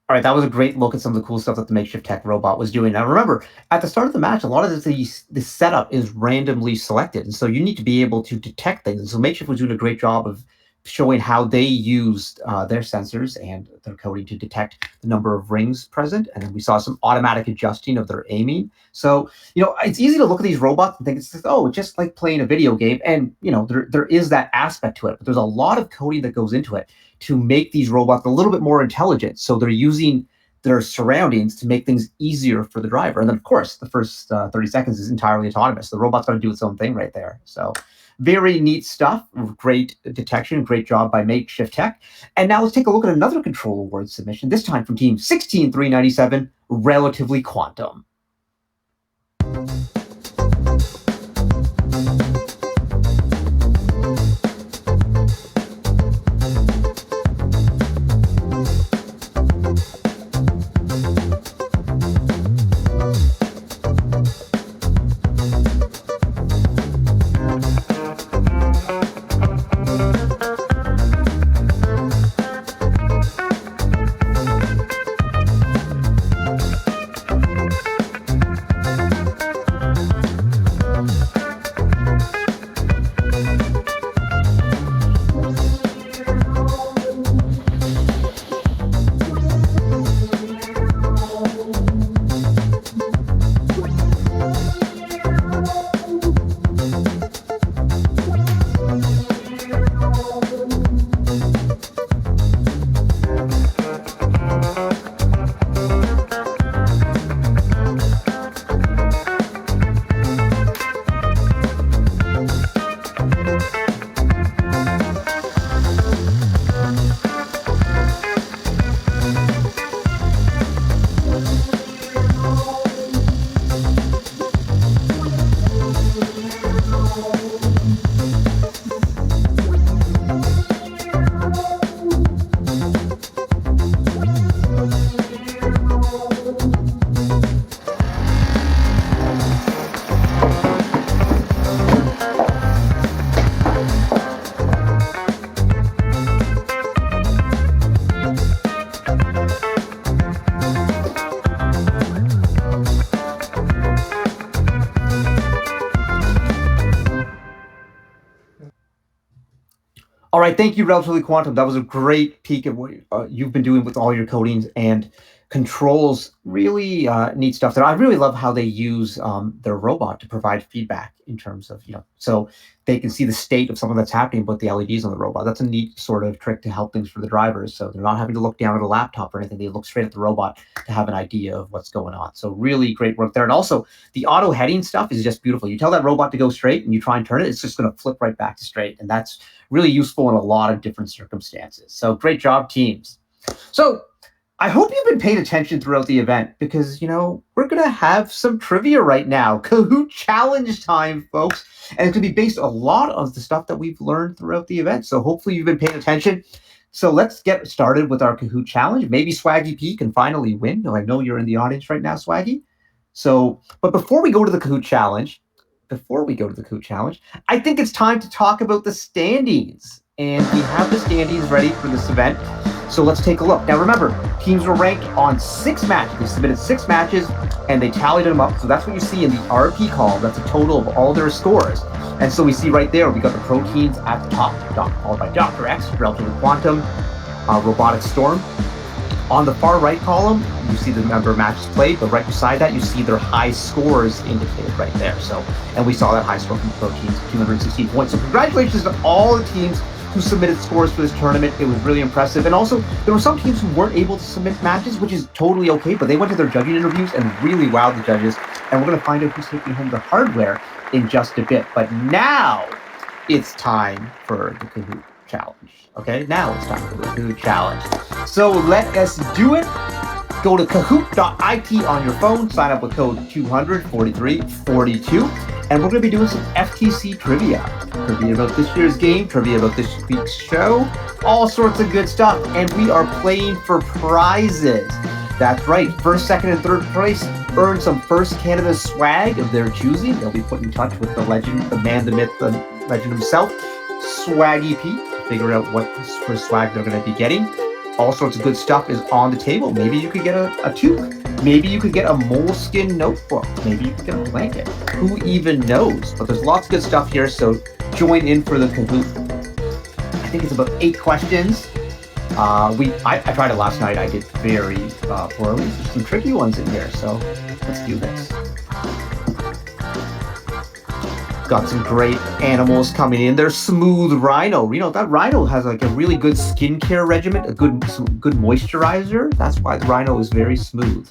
All right, that was a great look at some of the cool stuff that the Makeshift Tech robot was doing. Now, remember, at the start of the match, a lot of the setup is randomly selected, and so you need to be able to detect things. And so Makeshift was doing a great job of showing how they used their sensors and their coding to detect the number of rings present, and then we saw some automatic adjusting of their aiming. So, it's easy to look at these robots and think it's just, oh, it's just like playing a video game, and there is that aspect to it, but there's a lot of coding that goes into it to make these robots a little bit more intelligent. So they're using their surroundings to make things easier for the driver. And then, of course, the first 30 seconds is entirely autonomous. The robot's going to do its own thing right there. So very neat stuff. Great detection. Great job by Makeshift Tech. And now let's take a look at another Control Award submission, this time from Team 16397, Relatively Quantum. All right, thank you, Relatively Quantum. That was a great peek at what you've been doing with all your codings and controls. Really neat stuff there. I really love how they use their robot to provide feedback in terms of, so they can see the state of something that's happening with the LEDs on the robot. That's a neat sort of trick to help things for the drivers. So they're not having to look down at a laptop or anything. They look straight at the robot to have an idea of what's going on. So really great work there. And also the auto heading stuff is just beautiful. You tell that robot to go straight and you try and turn it, it's just going to flip right back to straight. And that's really useful in a lot of different circumstances. So great job, teams. So I hope you've been paying attention throughout the event because, we're going to have some trivia right now. Kahoot challenge time, folks. And it's going to be based on a lot of the stuff that we've learned throughout the event. So hopefully you've been paying attention. So let's get started with our Kahoot challenge. Maybe Swaggy P can finally win. I know you're in the audience right now, Swaggy. But before we go to the Kahoot challenge, I think it's time to talk about the standings. And we have the standings ready for this event. So let's take a look. Now remember, teams were ranked on 6 matches. They submitted 6 matches and they tallied them up. So that's what you see in the RP column. That's a total of all their scores. And so we see right there, we got the pro teams at the top, followed by Dr. X, Relatively Quantum, Robotic Storm. On the far right column, you see the number of matches played, but right beside that, you see their high scores indicated right there. And we saw that high score from the pro teams, 216 points. So congratulations to all the teams who submitted scores for this tournament. It was really impressive. And also, there were some teams who weren't able to submit matches, which is totally okay, but they went to their judging interviews and really wowed the judges. And we're going to find out who's taking home the hardware in just a bit. But now it's time for the Kahoot challenge. Okay, now it's time for the Kahoot challenge. So let us do it. Go to kahoot.it on your phone, sign up with code 24342, and we're going to be doing some FTC trivia. Trivia about this year's game, trivia about this week's show, all sorts of good stuff, and we are playing for prizes. That's right, first, second, and third place earn some First Canada swag of their choosing. They'll be put in touch with the legend, the man, the myth, the legend himself, Swaggy P, to figure out what first swag they're going to be getting. All sorts of good stuff is on the table. Maybe you could get a toque. Maybe you could get a moleskin notebook. Maybe you could get a blanket. Who even knows? But there's lots of good stuff here, so join in for the Kahoot. I think it's about 8 questions. I tried it last night. I did very poorly. There's some tricky ones in here, so let's do this. Got some great animals coming in. There's Smooth Rhino. That rhino has like a really good skincare regimen, some good moisturizer. That's why the rhino is very smooth.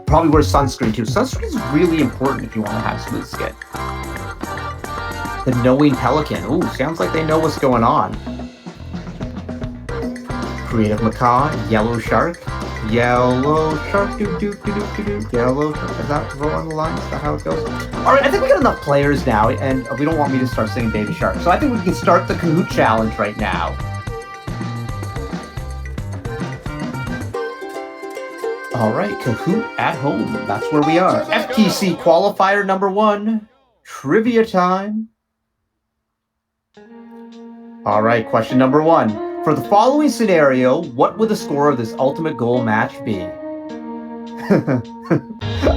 Probably wears sunscreen too. Sunscreen is really important if you want to have smooth skin. The Knowing Pelican. Ooh, sounds like they know what's going on. Creative Macaw, Yellow Shark, Yellow Shark, Yellow Shark. Is that along the line? Is that how it goes? All right, I think we got enough players now, and we don't want me to start singing Baby Shark. So I think we can start the Kahoot challenge right now. All right, Kahoot at home. That's where we are. FTC qualifier number 1, trivia time. All right, question number 1. For the following scenario, what would the score of this ultimate goal match be?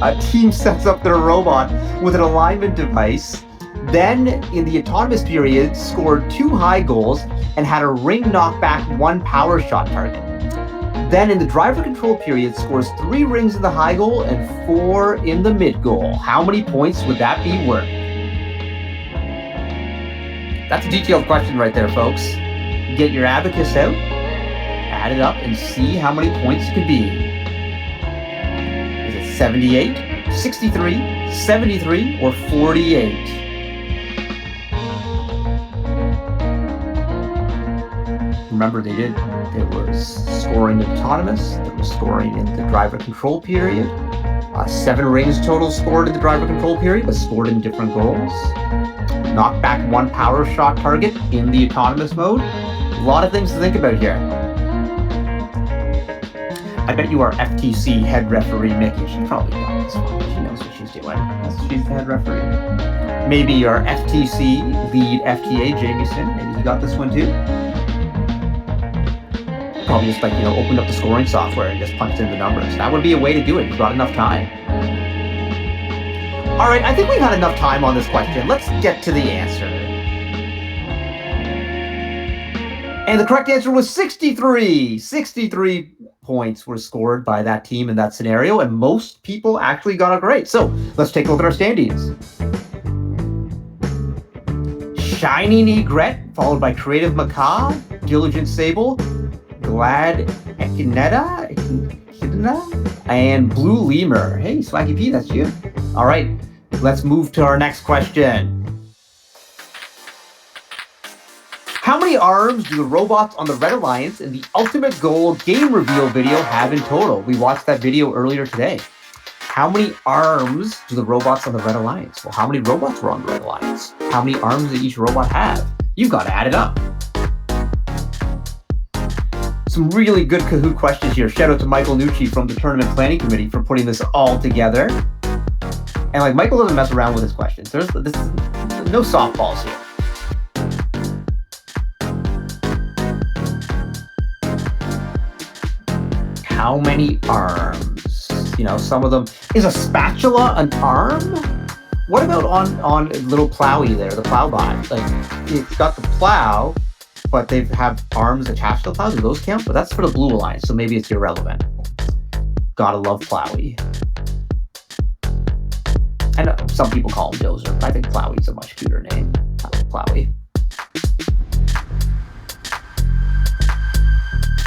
A team sets up their robot with an alignment device, then in the autonomous period scored 2 high goals and had a ring knock back 1 power shot target. Then in the driver control period scores 3 rings in the high goal and 4 in the mid goal. How many points would that be worth? That's a detailed question right there, folks. Get your abacus out, add it up, and see how many points it could be. Is it 78, 63, 73, or 48? Remember, there was scoring in autonomous, there was scoring in the driver control period. 7 rings total scored in the driver control period, but scored in different goals. Knock back 1 power shot target in the autonomous mode. A lot of things to think about here. I bet you our FTC head referee, Mickey, she probably got this one. She knows what she's doing. She's the head referee. Maybe our FTC lead FTA, Jamieson, maybe he got this one too. Probably just opened up the scoring software and just punched in the numbers. That would be a way to do it. You've got enough time. All right, I think we've had enough time on this question. Let's get to the answer. And the correct answer was 63. 63 points were scored by that team in that scenario, and most people actually got it right. So let's take a look at our standings. Shining Egret, followed by Creative Macaw, Diligent Sable, Glad Echinetta, and Blue Lemur. Hey, Swaggy P, that's you. All right, let's move to our next question. How many arms do the robots on the Red Alliance in the Ultimate Goal game reveal video have in total? We watched that video earlier today. How many arms do the robots on the Red Alliance? Well, how many robots were on the Red Alliance? How many arms did each robot have? You've got to add it up. Some really good Kahoot questions here. Shout out to Michael Nucci from the Tournament Planning Committee for putting this all together. And like Michael doesn't mess around with his questions. There's no softballs here. How many arms? You know, some of them. Is a spatula an arm? What about on little plowy there, the plow bot? Like, it's got the plow, but they have arms attached to the plow. Do those count? But that's for the Blue Alliance, so maybe it's irrelevant. Gotta love plowy. I know some people call him Dozer, but I think Plowy's a much cuter name. I like Plowy.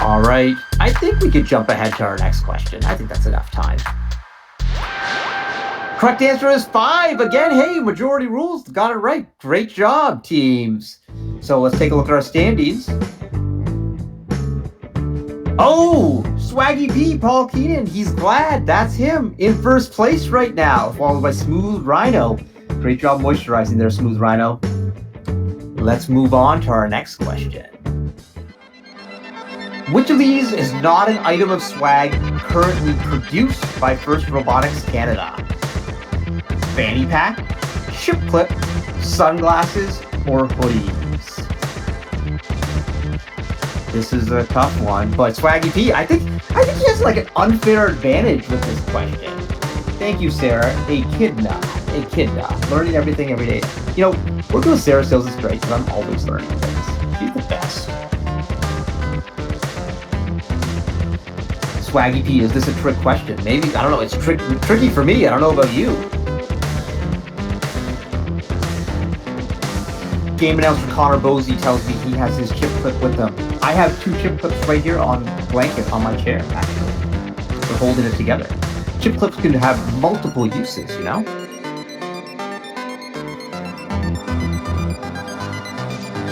All right, I think we could jump ahead to our next question. I think that's enough time. Correct answer is 5. Again, hey, majority rules. Got it right. Great job, teams. So let's take a look at our standings. Oh, Swaggy P, Paul Keenan. He's glad. That's him in first place right now, followed by Smooth Rhino. Great job moisturizing there, Smooth Rhino. Let's move on to our next question. Which of these is not an item of swag currently produced by First Robotics Canada? Fanny pack, chip clip, sunglasses, or hoodies? This is a tough one, but Swaggy P, I think he has like an unfair advantage with this question. Thank you, Sarah. Echidna. Learning everything every day. You know, working with Sarah Sales is great because I'm always learning things. She's the best. Swaggy P, is this a trick question? Maybe, I don't know, it's tricky for me. I don't know about you. Game announcer Connor Bosey tells me he has his chip clip with him. I have 2 chip clips right here on blanket on my chair, actually. They're holding it together. Chip clips can have multiple uses, you know?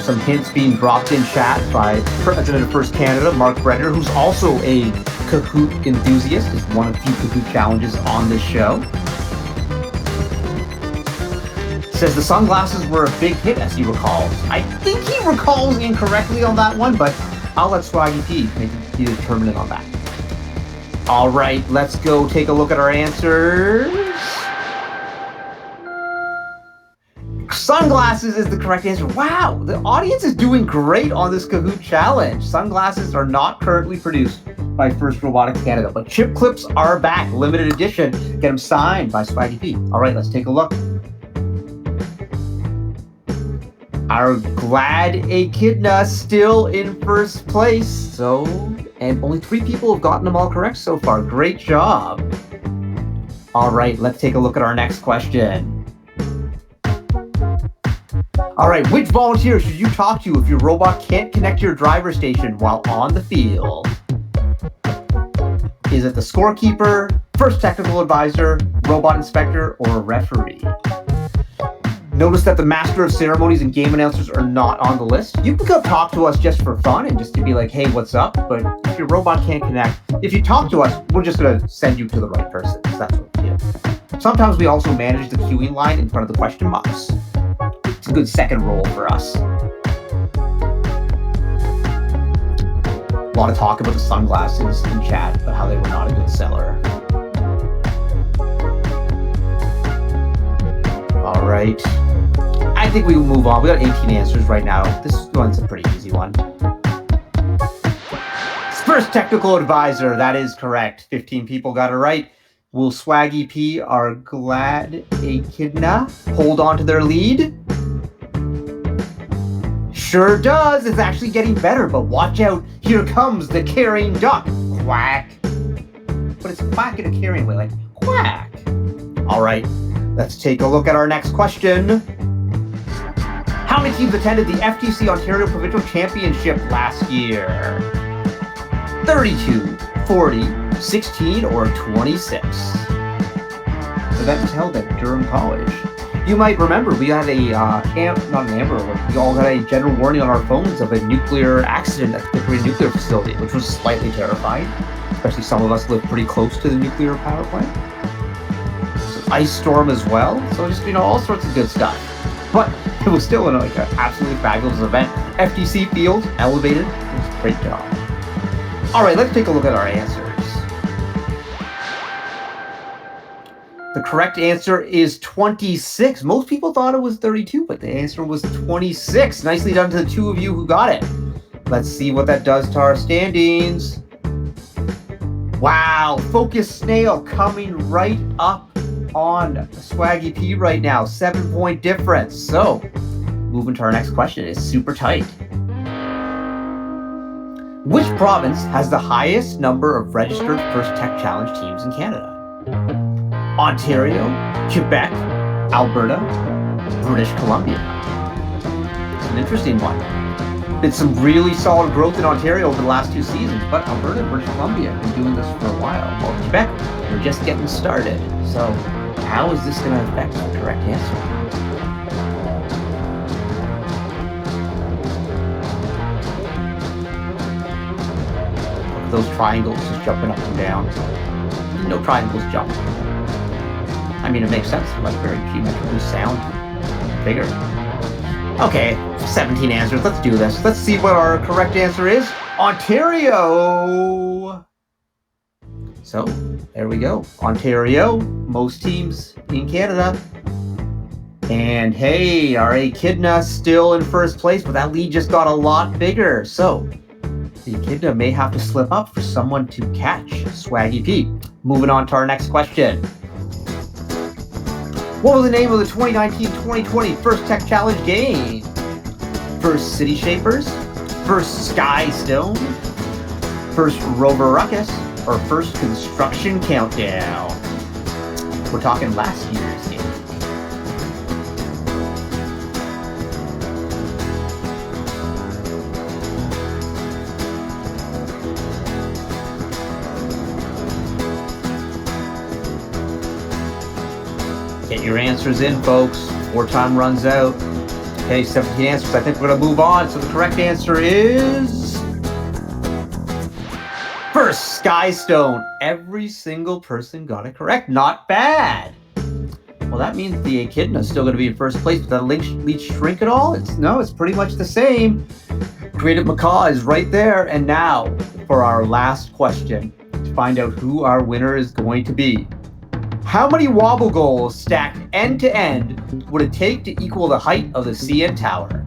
Some hints being dropped in chat by President of First Canada, Mark Brenner, who's also a Kahoot enthusiast. It's one of the few Kahoot challenges on this show. Says the sunglasses were a big hit, as he recalls. I think he recalls incorrectly on that one, but I'll let Swaggy P be determinant on that. All right, let's go take a look at our answers. Sunglasses is the correct answer. Wow, the audience is doing great on this Kahoot challenge. Sunglasses are not currently produced by First Robotics Canada, but chip clips are back, limited edition. Get them signed by Swaggy P. All right, let's take a look. Our glad Echidna still in first place. And only 3 people have gotten them all correct so far. Great job. All right, let's take a look at our next question. All right, which volunteer should you talk to if your robot can't connect to your driver station while on the field? Is it the scorekeeper, first technical advisor, robot inspector, or a referee? Notice that the master of ceremonies and game announcers are not on the list. You can come talk to us just for fun and just to be like, hey, what's up? But if your robot can't connect, if you talk to us, we're just going to send you to the right person. So that's what we do. Sometimes we also manage the queuing line in front of the question box. It's a good second role for us. A lot of talk about the sunglasses in chat, but how they were not a good seller. All right. I think we will move on. We got 18 answers right now. This one's a pretty easy one. First technical advisor, that is correct. 15 people got it right. Will Swaggy P, our glad Echidna, hold on to their lead? Sure does. It's actually getting better, but watch out. Here comes the carrying duck. Quack. But it's quack in a carrying way, like quack. All right, let's take a look at our next question. How many teams attended the FTC Ontario Provincial Championship last year? 32, 40, 16, or 26? So that's held at Durham College. You might remember we had a not an Amber Alert. We all got a general warning on our phones of a nuclear accident at the Korean nuclear facility, which was slightly terrifying. Especially some of us live pretty close to the nuclear power plant. So ice storm as well. So just all sorts of good stuff. But it was still an absolutely fabulous event. FTC field elevated. It was a great job. All right, let's take a look at our answers. The correct answer is 26. Most people thought it was 32, but the answer was 26. Nicely done to the two of you who got it. Let's see what that does to our standings. Wow, Focus Snail coming right up on Swaggy P right now. 7-point difference. So, moving to our next question. It's super tight. Which province has the highest number of registered First Tech Challenge teams in Canada? Ontario, Quebec, Alberta, British Columbia. It's an interesting one. Been some really solid growth in Ontario over the last 2 seasons, but Alberta and British Columbia have been doing this for a while. Well, Quebec, we're just getting started. So how is this going to affect the correct answer? Look at those triangles just jumping up and down. No triangles jump. I mean, it makes sense. Like very geometrically sound bigger. Okay, 17 answers. Let's do this. Let's see what our correct answer is. Ontario. So there we go. Ontario, most teams in Canada. And hey, our Echidna still in first place, but that lead just got a lot bigger. So the Echidna may have to slip up for someone to catch Swaggy P. Moving on to our next question. What was the name of the 2019-2020 First Tech Challenge game? First City Shapers? First Sky Stone? First Rover Ruckus? Or First Construction Countdown? We're talking last year's game. Get your answers in, folks, before time runs out. Okay, 17 answers. I think we're going to move on. So the correct answer is... First, Sky Stone. Every single person got it correct. Not bad. Well, that means the Echidna is still going to be in first place, but that lead shrink at all? It's pretty much the same. Creative Macaw is right there. And now, for our last question, to find out who our winner is going to be. How many wobble goals stacked end to end would it take to equal the height of the CN Tower?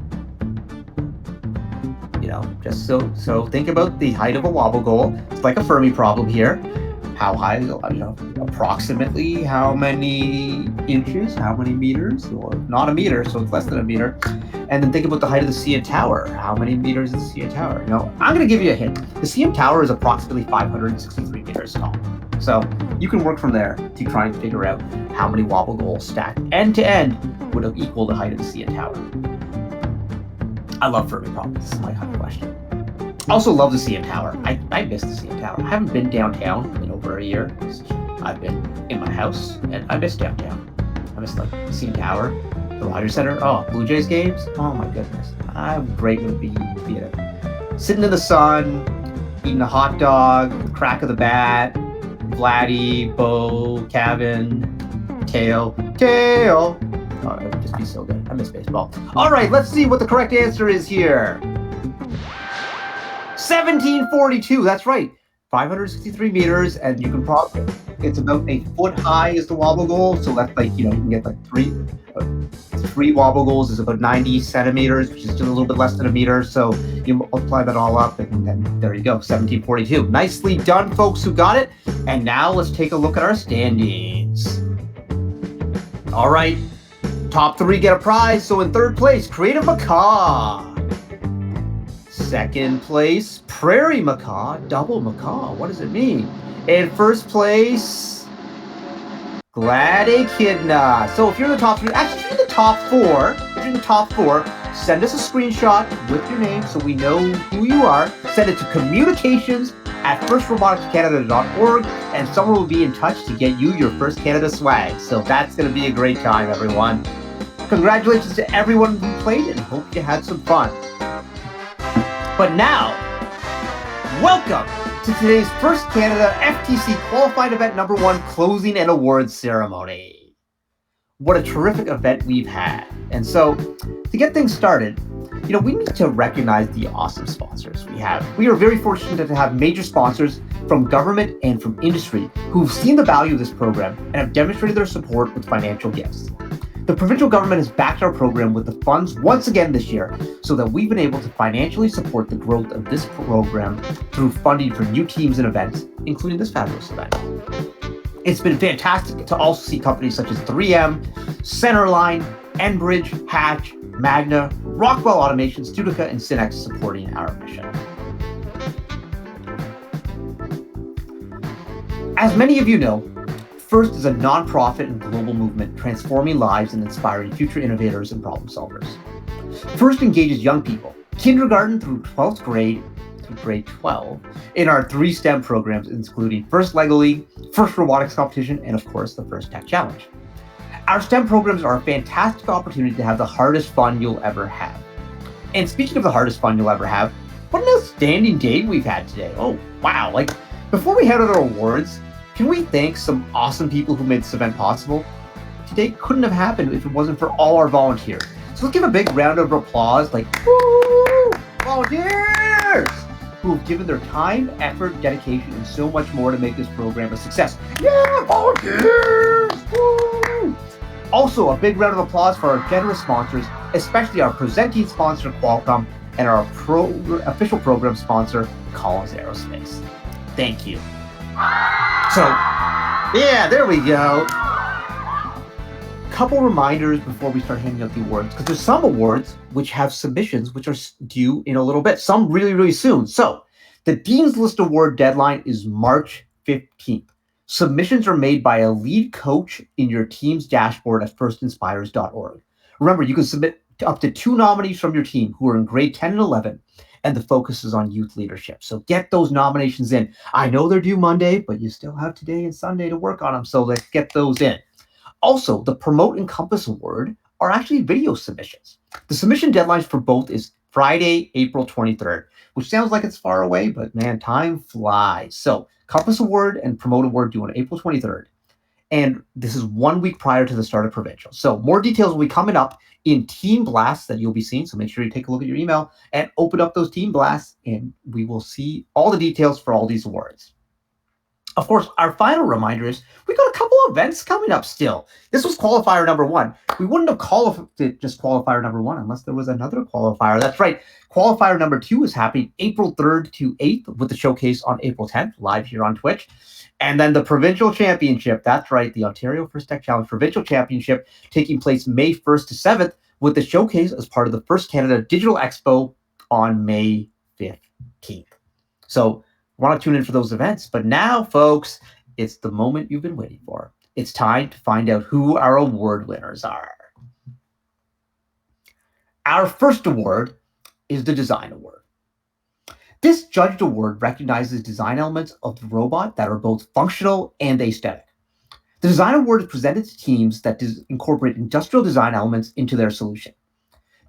You know, just so think about the height of a wobble goal. It's like a Fermi problem here. How high, approximately how many inches, how many meters, or not a meter, so it's less than a meter. And then think about the height of the CN Tower. How many meters is the CN Tower? No, I'm going to give you a hint. The CN Tower is approximately 563 meters tall. So you can work from there to try and figure out how many wobble goals stacked end to end would have equal the height of the CN Tower. I love Fermi problems. This is my kind of question. Also love the CN Tower. I miss the CN Tower. I haven't been downtown in over a year. I've been in my house and I miss downtown. I miss like the CN Tower, the Rogers Center. Oh, Blue Jays games. Oh my goodness. How great would it be to be sitting in the sun, eating a hot dog, the crack of the bat. Vladdy, Bo, Kevin, Tail. Oh, it would just be so good. I miss baseball. All right, let's see what the correct answer is here. 1742, that's right. 563 meters, and you can probably, it's about a foot high is the wobble goal. So that's like, you can get like three wobble goals is about 90 centimeters, which is just a little bit less than a meter. So you multiply that all up, and then there you go, 1742. Nicely done, folks who got it. And now let's take a look at our standings. All right, top 3 get a prize. So in third place, Creative Macaw. Second place, Prairie Macaw, Double Macaw. What does it mean? In first place, Glad Echidna. So if you're in the top 3, actually if you're in the top 4, send us a screenshot with your name so we know who you are. Send it to communications@firstroboticscanada.org and someone will be in touch to get you your First Canada swag. So that's going to be a great time, everyone. Congratulations to everyone who played and hope you had some fun. But now, welcome to today's First Canada FTC Qualified Event number 1 closing and awards ceremony. What a terrific event we've had. And so, to get things started, we need to recognize the awesome sponsors we have. We are very fortunate to have major sponsors from government and from industry who've seen the value of this program and have demonstrated their support with financial gifts. The provincial government has backed our program with the funds once again this year so that we've been able to financially support the growth of this program through funding for new teams and events, including this fabulous event. It's been fantastic to also see companies such as 3M, Centerline, Enbridge, Hatch, Magna, Rockwell Automation, Studica, and Synex supporting our mission. As many of you know, FIRST is a nonprofit and global movement transforming lives and inspiring future innovators and problem solvers. FIRST engages young people, kindergarten through 12th grade to grade 12, in our 3 STEM programs, including FIRST LEGO League, FIRST Robotics Competition, and of course, the FIRST Tech Challenge. Our STEM programs are a fantastic opportunity to have the hardest fun you'll ever have. And speaking of the hardest fun you'll ever have, what an outstanding day we've had today. Oh, wow. Before we head to our awards, can we thank some awesome people who made this event possible? Today couldn't have happened if it wasn't for all our volunteers. So let's give a big round of applause, woo! Volunteers! Who have given their time, effort, dedication, and so much more to make this program a success. Yeah, volunteers! Woo! Also, a big round of applause for our generous sponsors, especially our presenting sponsor, Qualcomm, and our official program sponsor, Collins Aerospace. Thank you. So, yeah, there we go. Couple reminders before we start handing out the awards, because there's some awards which have submissions which are due in a little bit, some really, really soon. So, the Dean's List Award deadline is March 15th. Submissions are made by a lead coach in your team's dashboard at firstinspires.org. Remember, you can submit up to 2 nominees from your team who are in grade 10 and 11, and the focus is on youth leadership. So get those nominations in. I know they're due Monday, but you still have today and Sunday to work on them, so let's get those in. Also, the Promote and Compass Award are actually video submissions. The submission deadlines for both is Friday, April 23rd, which sounds like it's far away, but man, time flies. So Compass Award and Promote Award due on April 23rd. And this is 1 week prior to the start of Provincial. So more details will be coming up in team blasts that you'll be seeing. So make sure you take a look at your email and open up those team blasts, and we will see all the details for all these awards. Of course, our final reminder is we got a couple of events coming up still. This was qualifier number 1. We wouldn't have qualified just qualifier number 1 unless there was another qualifier. That's right. Qualifier number 2 is happening April 3rd to 8th with the showcase on April 10th, live here on Twitch. And then the Provincial Championship, that's right, the Ontario First Tech Challenge Provincial Championship, taking place May 1st to 7th with the showcase as part of the First Canada Digital Expo on May 15th. So want to tune in for those events. But now, folks, it's the moment you've been waiting for. It's time to find out who our award winners are. Our first award is the Design Award. This judged award recognizes design elements of the robot that are both functional and aesthetic. The Design Award is presented to teams that incorporate industrial design elements into their solution.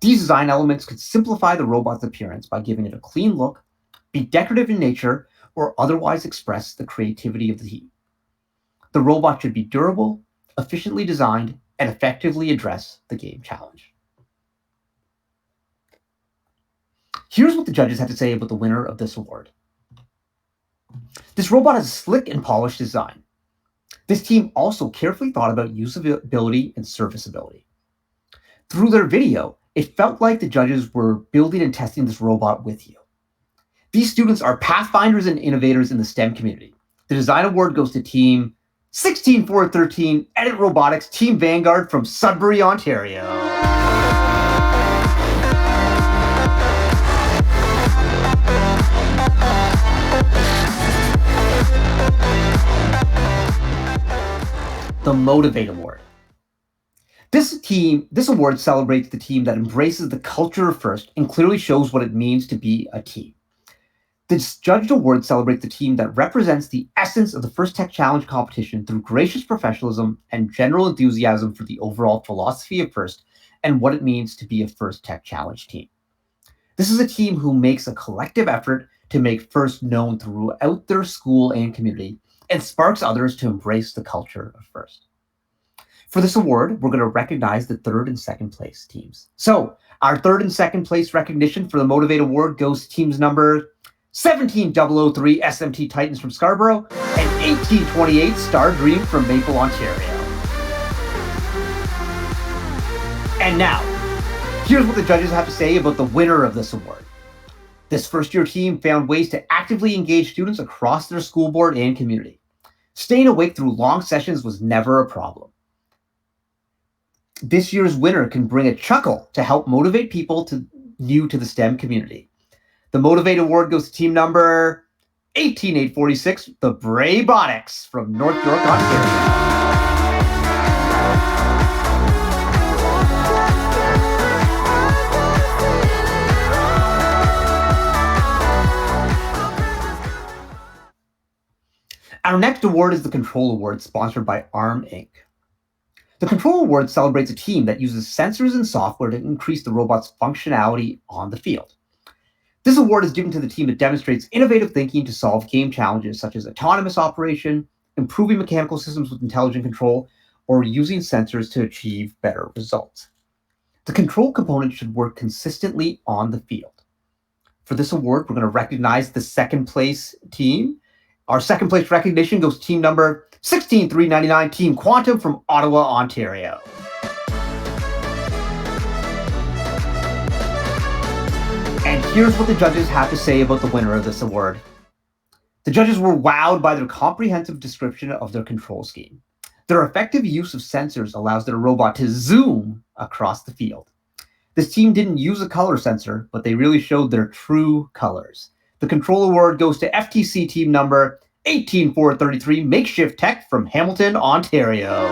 These design elements could simplify the robot's appearance by giving it a clean look, be decorative in nature, or otherwise express the creativity of the team. The robot should be durable, efficiently designed, and effectively address the game challenge. Here's what the judges had to say about the winner of this award. This robot has a slick and polished design. This team also carefully thought about usability and serviceability. Through their video, it felt like the judges were building and testing this robot with you. These students are pathfinders and innovators in the STEM community. The Design Award goes to Team 16413 Edit Robotics, Team Vanguard from Sudbury, Ontario. The Motivate Award. This award celebrates the team that embraces the culture of FIRST and clearly shows what it means to be a team. This judged award celebrates the team that represents the essence of the First Tech Challenge competition through gracious professionalism and general enthusiasm for the overall philosophy of FIRST and what it means to be a First Tech Challenge team. This is a team who makes a collective effort to make FIRST known throughout their school and community and sparks others to embrace the culture of FIRST. For this award, we're going to recognize the third and second place teams. So our third and second place recognition for the Motivate Award goes to teams number 17003 SMT Titans from Scarborough and 1828 Star Dream from Maple, Ontario. And now, here's what the judges have to say about the winner of this award. This first-year team found ways to actively engage students across their school board and community. Staying awake through long sessions was never a problem. This year's winner can bring a chuckle to help motivate people new to the STEM community. The Motivate Award goes to team number 18846, the Braybotics from North York, Ontario. Our next award is the Control Award, sponsored by ARM Inc. The Control Award celebrates a team that uses sensors and software to increase the robot's functionality on the field. This award is given to the team that demonstrates innovative thinking to solve game challenges such as autonomous operation, improving mechanical systems with intelligent control, or using sensors to achieve better results. The control component should work consistently on the field. For this award, we're going to recognize the second place team. Our second place recognition goes to team number 16399, Team Quantum from Ottawa, Ontario. And here's what the judges have to say about the winner of this award. The judges were wowed by their comprehensive description of their control scheme. Their effective use of sensors allows their robot to zoom across the field. This team didn't use a color sensor, but they really showed their true colors. The Control Award goes to FTC team number 18433, Makeshift Tech from Hamilton, Ontario.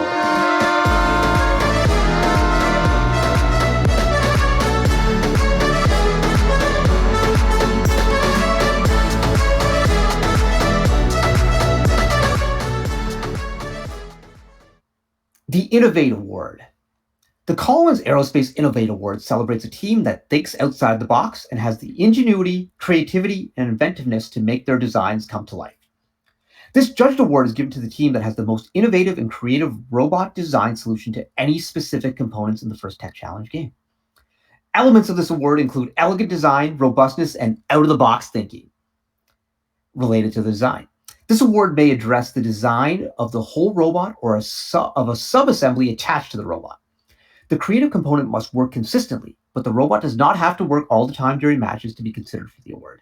The Innovate Award. The Collins Aerospace Innovate Award celebrates a team that thinks outside the box and has the ingenuity, creativity, and inventiveness to make their designs come to life. This judged award is given to the team that has the most innovative and creative robot design solution to any specific components in the First Tech Challenge game. Elements of this award include elegant design, robustness, and out-of-the-box thinking related to the design. This award may address the design of the whole robot or of a subassembly attached to the robot. The creative component must work consistently, but the robot does not have to work all the time during matches to be considered for the award.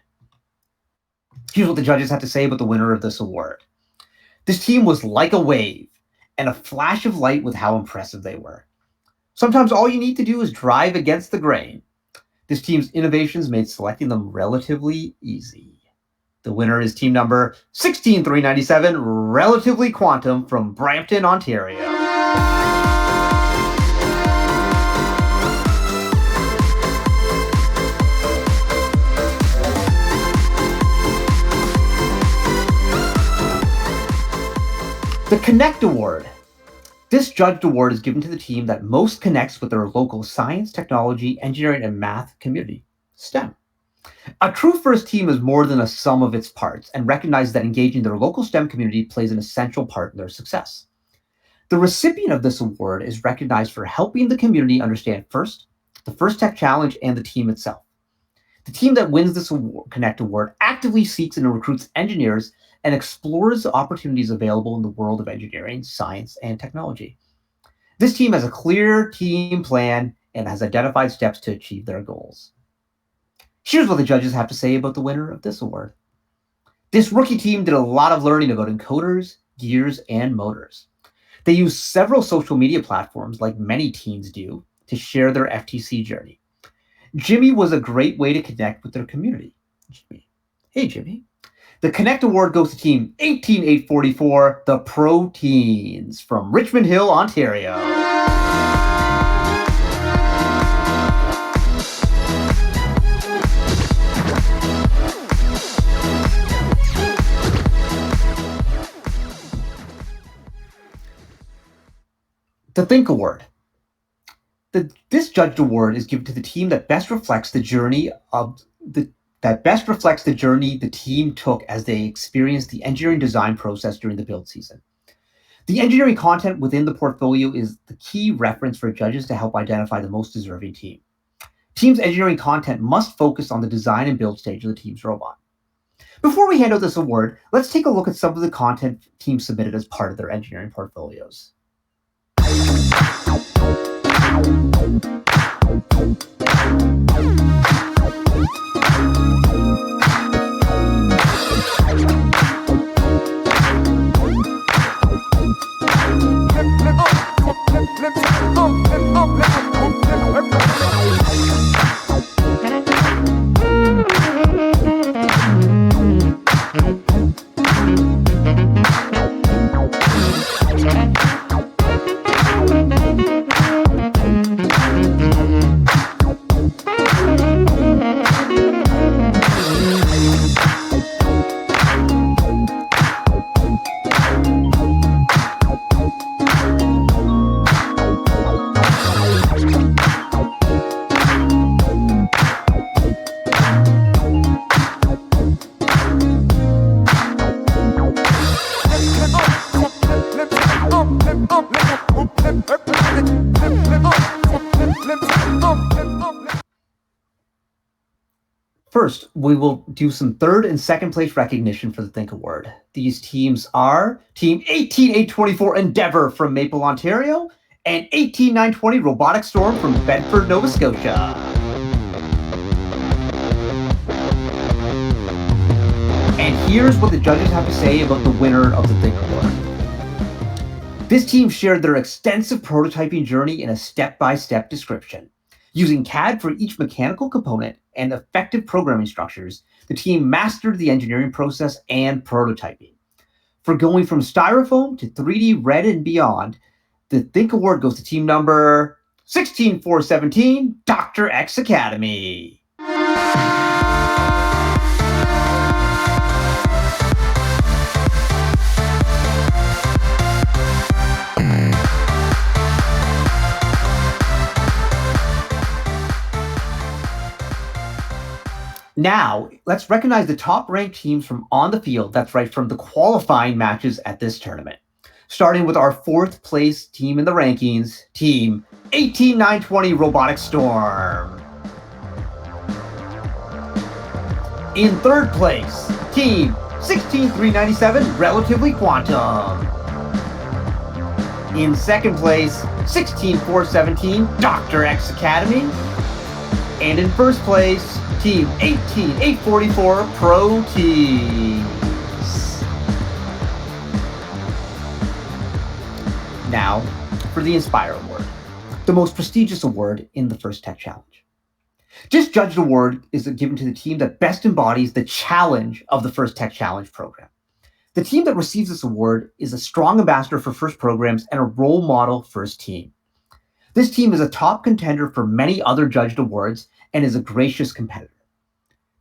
Here's what the judges have to say about the winner of this award. This team was like a wave and a flash of light with how impressive they were. Sometimes all you need to do is drive against the grain. This team's innovations made selecting them relatively easy. The winner is team number 16397, Relatively Quantum from Brampton, Ontario. The Connect Award. This judged award is given to the team that most connects with their local science, technology, engineering, and math community, STEM. A true FIRST team is more than a sum of its parts and recognizes that engaging their local STEM community plays an essential part in their success. The recipient of this award is recognized for helping the community understand FIRST, the First Tech Challenge, and the team itself. The team that wins this Connect Award actively seeks and recruits engineers and explores the opportunities available in the world of engineering, science, and technology. This team has a clear team plan and has identified steps to achieve their goals. Here's what the judges have to say about the winner of this award. This rookie team did a lot of learning about encoders, gears, and motors. They used several social media platforms, like many teens do, to share their FTC journey. Jimmy was a great way to connect with their community. Jimmy. Hey, Jimmy. The Connect Award goes to team 18844, the Pro Teens from Richmond Hill, Ontario. The Think Award. This judged award is given to the team that best reflects the journey the team took as they experienced the engineering design process during the build season. The engineering content within the portfolio is the key reference for judges to help identify the most deserving team. Team's engineering content must focus on the design and build stage of the team's robot. Before we hand out this award, let's take a look at some of the content teams submitted as part of their engineering portfolios. First, we will do some third and second place recognition for the Think Award. These teams are Team 18824 Endeavour from Maple, Ontario, and 18920 Robotic Storm from Bedford, Nova Scotia. And here's what the judges have to say about the winner of the Think Award. This team shared their extensive prototyping journey in a step-by-step description. Using CAD for each mechanical component and effective programming structures, the team mastered the engineering process and prototyping. For going from styrofoam to 3D red and beyond, the Think Award goes to team number 16417, Dr. X Academy. Now, let's recognize the top-ranked teams from on the field, that's right, from the qualifying matches at this tournament. Starting with our fourth place team in the rankings, Team 18920 Robotic Storm. In third place, Team 16397 Relatively Quantum. In second place, 16417 Dr. X Academy. And in first place, Team 18844 Pro Teams. Now, for the Inspire Award, the most prestigious award in the First Tech Challenge. This judged award is given to the team that best embodies the challenge of the First Tech Challenge program. The team that receives this award is a strong ambassador for FIRST programs and a role model FIRST team. This team is a top contender for many other judged awards and is a gracious competitor.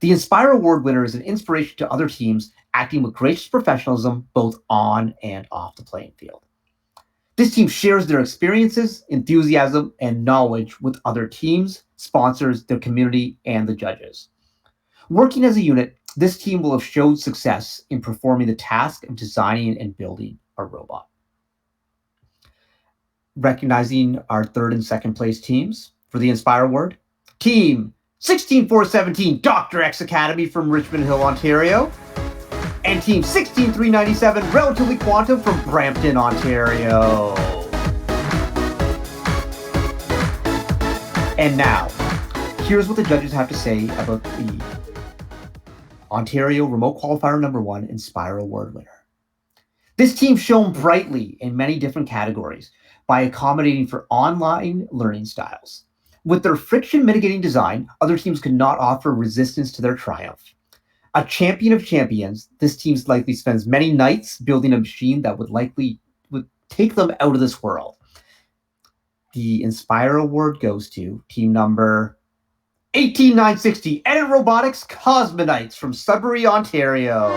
The Inspire Award winner is an inspiration to other teams acting with gracious professionalism both on and off the playing field. This team shares their experiences, enthusiasm, and knowledge with other teams, sponsors, their community, and the judges. Working as a unit, this team will have showed success in performing the task of designing and building a robot. Recognizing our third and second place teams for the Inspire Award, Team 16417 Dr. X Academy from Richmond Hill, Ontario, and Team 16397 Relatively Quantum from Brampton, Ontario. And now, here's what the judges have to say about the Ontario Remote Qualifier number 1 Inspire Award winner. This team shone brightly in many different categories by accommodating for online learning styles. With their friction mitigating design, other teams could not offer resistance to their triumph. A champion of champions, this team likely spends many nights building a machine that would take them out of this world. The Inspire Award goes to team number 18960, Edit Robotics Cosmonites from Sudbury, Ontario.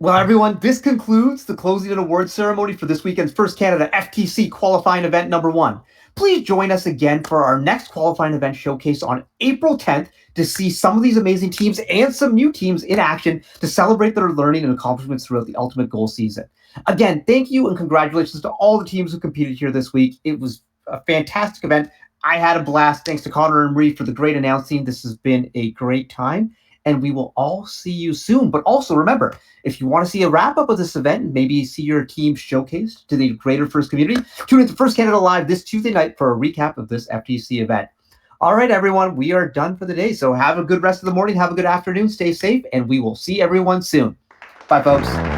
Well, everyone, this concludes the closing and award ceremony for this weekend's First Canada FTC qualifying event number 1. Please join us again for our next qualifying event showcase on April 10th to see some of these amazing teams and some new teams in action to celebrate their learning and accomplishments throughout the Ultimate Goal season. Again, thank you and congratulations to all the teams who competed here this week. It was a fantastic event. I had a blast. Thanks to Connor and Marie for the great announcing. This has been a great time, and we will all see you soon. But also remember, if you want to see a wrap-up of this event and maybe see your team showcased to the greater First community, tune into First Canada Live this Tuesday night for a recap of this FTC event. All right, everyone, we are done for the day. So have a good rest of the morning. Have a good afternoon. Stay safe, and we will see everyone soon. Bye, folks.